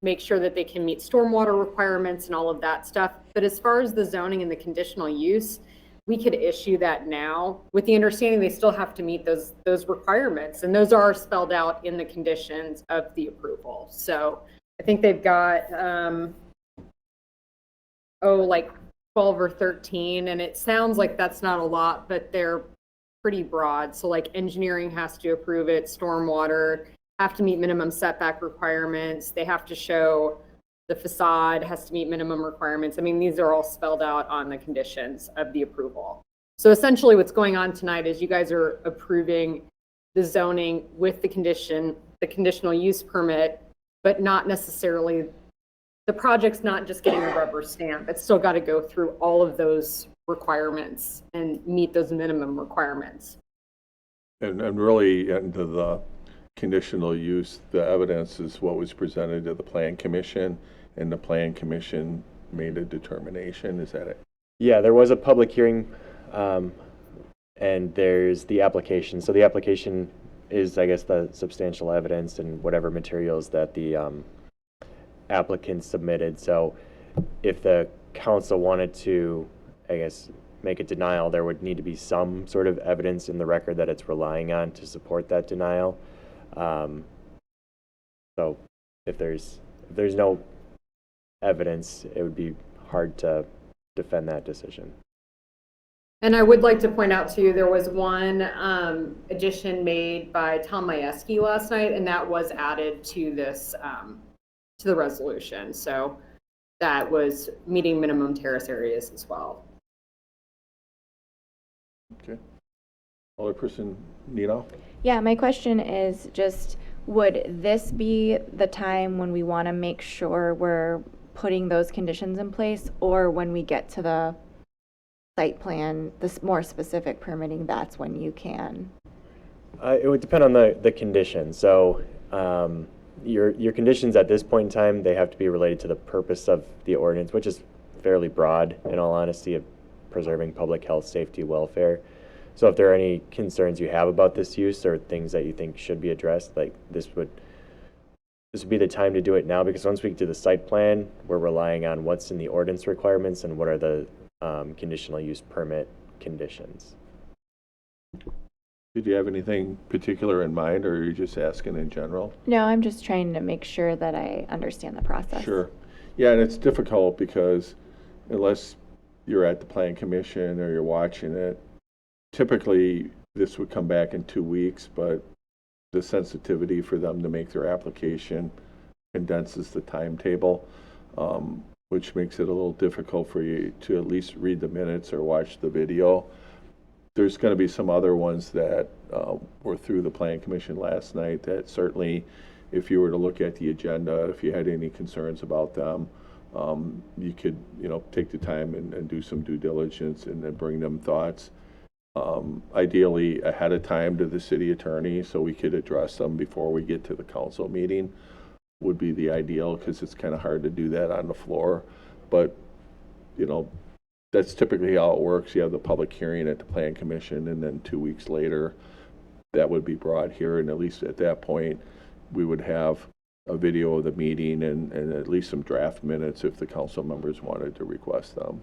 make sure that they can meet stormwater requirements and all of that stuff. But as far as the zoning and the conditional use, we could issue that now with the understanding they still have to meet those requirements. And those are spelled out in the conditions of the approval. So I think they've got, like 12 or 13. And it sounds like that's not a lot, but they're pretty broad. So like engineering has to approve it, stormwater have to meet minimum setback requirements. They have to show the facade has to meet minimum requirements. I mean, these are all spelled out on the conditions of the approval. So essentially what's going on tonight is you guys are approving the zoning with the conditional use permit, but not necessarily, the project's not just getting a rubber stamp. It's still got to go through all of those requirements and meet those minimum requirements. And really into the conditional use, the evidence is what was presented to the Plan Commission, and the Plan Commission made a determination. Is that it? Yeah, there was a public hearing, and there's the application. So the application is, I guess, the substantial evidence and whatever materials that the applicant submitted. So if the council wanted to, I guess, make a denial, there would need to be some sort of evidence in the record that it's relying on to support that denial. So if there's no evidence, it would be hard to defend that decision. And I would like to point out to you, there was one addition made by Tom Majewski last night, and that was added to this, to the resolution. So that was meeting minimum terrace areas as well. Okay. Other person, Nina? Yeah, my question is just, would this be the time when we want to make sure we're putting those conditions in place, or when we get to the site plan, this more specific permitting, that's when you can? It would depend on the condition. So your conditions at this point in time, they have to be related to the purpose of the ordinance, which is fairly broad, in all honesty, of preserving public health, safety, welfare. So if there are any concerns you have about this use or things that you think should be addressed, like this would be the time to do it now, because once we get to the site plan, we're relying on what's in the ordinance requirements and what are the conditional use permit conditions. Did you have anything particular in mind, or are you just asking in general? No, I'm just trying to make sure that I understand the process. Sure. Yeah, and it's difficult because unless you're at the Plan Commission or you're watching it, typically this would come back in 2 weeks, but the sensitivity for them to make their application condenses the timetable. which makes it a little difficult for you to at least read the minutes or watch the video. There's going to be some other ones that were through the Plan Commission last night that certainly, if you were to look at the agenda, if you had any concerns about them, you could, take the time and do some due diligence and then bring them thoughts. Ideally ahead of time to the city attorney so we could address them before we get to the council meeting would be the ideal, because it's kind of hard to do that on the floor. But, that's typically how it works. You have the public hearing at the Plan Commission, and then 2 weeks later, that would be brought here. And at least at that point, we would have a video of the meeting and at least some draft minutes if the council members wanted to request them.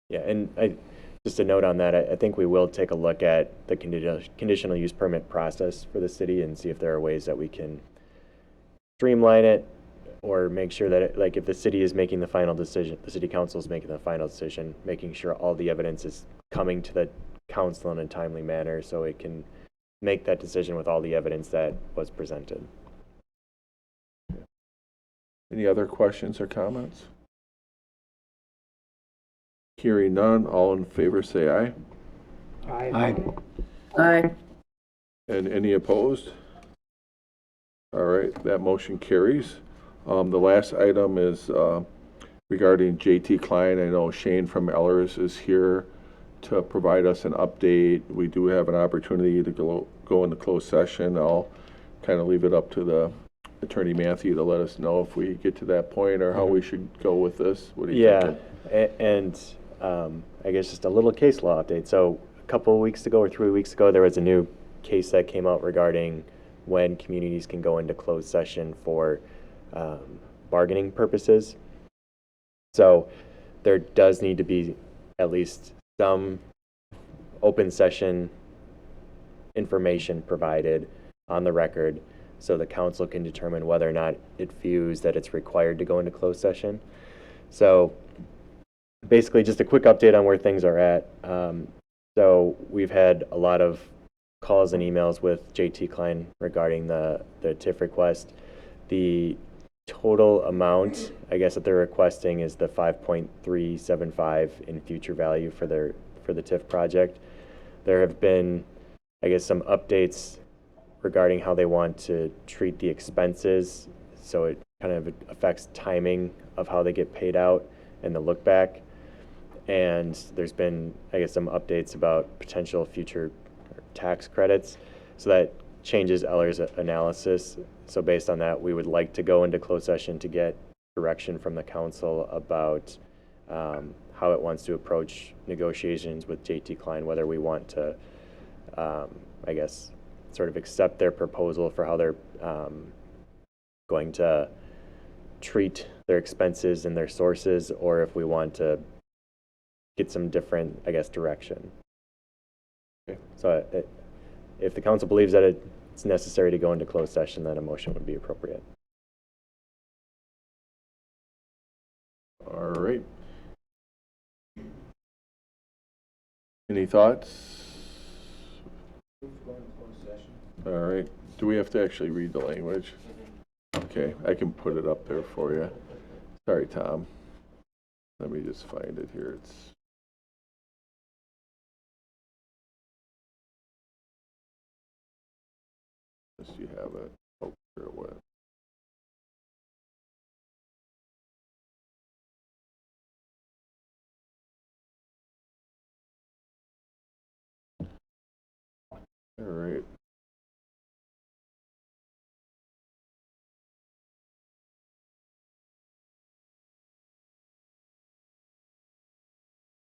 Yeah, and just a note on that, I think we will take a look at the conditional use permit process for the city and see if there are ways that we can streamline it or make sure that, if the city is making the final decision, the city council is making the final decision, making sure all the evidence is coming to the council in a timely manner so it can make that decision with all the evidence that was presented. Any other questions or comments? Hearing none, all in favor say aye. Aye. Aye. And any opposed? All right, that motion carries. The last item is regarding JT Klein. I know Shane from Ellers is here to provide us an update. We do have an opportunity to go into closed session. I'll kind of leave it up to the Attorney Matthew to let us know if we get to that point or how we should go with this. What do you think? Yeah, and I guess just a little case law update. So a couple of weeks ago or 3 weeks ago, there was a new case that came out regarding when communities can go into closed session for bargaining purposes. So there does need to be at least some open session information provided on the record so the council can determine whether or not it views that it's required to go into closed session. So basically just a quick update on where things are at. So we've had a lot of calls and emails with JT Klein regarding the TIF request. The total amount, I guess, that they're requesting is the 5.375 in future value for the TIF project. There have been, I guess, some updates regarding how they want to treat the expenses, so it kind of affects timing of how they get paid out and the look back. And there's been, I guess, some updates about potential future tax credits, so that changes Eller's analysis. So based on that, we would like to go into closed session to get direction from the council about how it wants to approach negotiations with JT Klein, whether we want to, I guess, sort of accept their proposal for how they're going to treat their expenses and their sources, or if we want to get some different, I guess, direction. Okay. So if the council believes that it's necessary to go into closed session, then a motion would be appropriate. All right. Any thoughts? All right. Do we have to actually read the language? Okay, I can put it up there for you. Sorry, Tom. Let me just find it here. You have it. Oh, here it went. All right.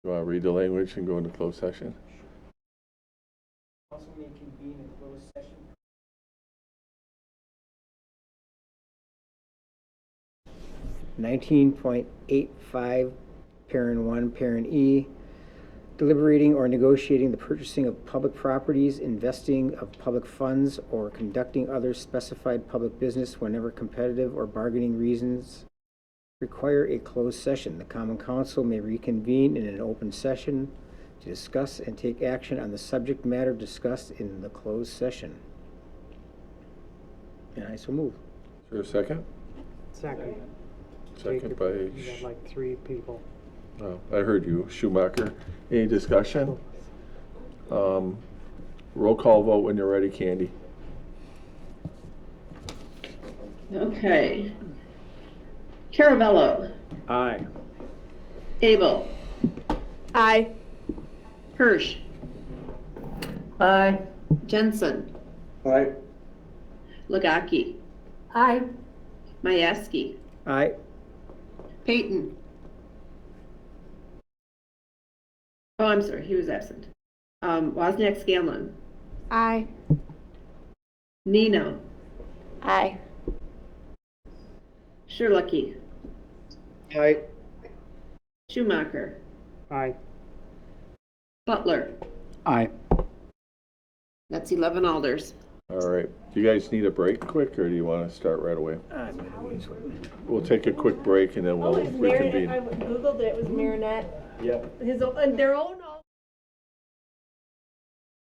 You want to read the language and go into closed session? Council may convene in closed session. (19.85) parent 1 parent E, deliberating or negotiating the purchasing of public properties, investing of public funds, or conducting other specified public business whenever competitive or bargaining reasons require a closed session. The Common Council may reconvene in an open session to discuss and take action on the subject matter discussed in the closed session. And I so move. Is there a second? Second. Second by, You got like 3 people. oh, I heard you, Schumacher. Any discussion? Roll call vote when you're ready, Candy. Okay. Caravello, Aye. Abel, Aye. Hirsch, Aye. Jensen, Aye. Lagaki, Aye. Mayeski, Aye. Peyton. Oh, I'm sorry, he was absent. Wozniak Scanlon, Aye. Nino, Aye. Sherlucky, Aye. Schumacher, Aye. Butler. Aye. That's 11 alders. All right. Do you guys need a break quick, or do you want to start right away? We'll take a quick break and then we'll reconvene. I Googled it, it was Marinette. Yep. His, and their own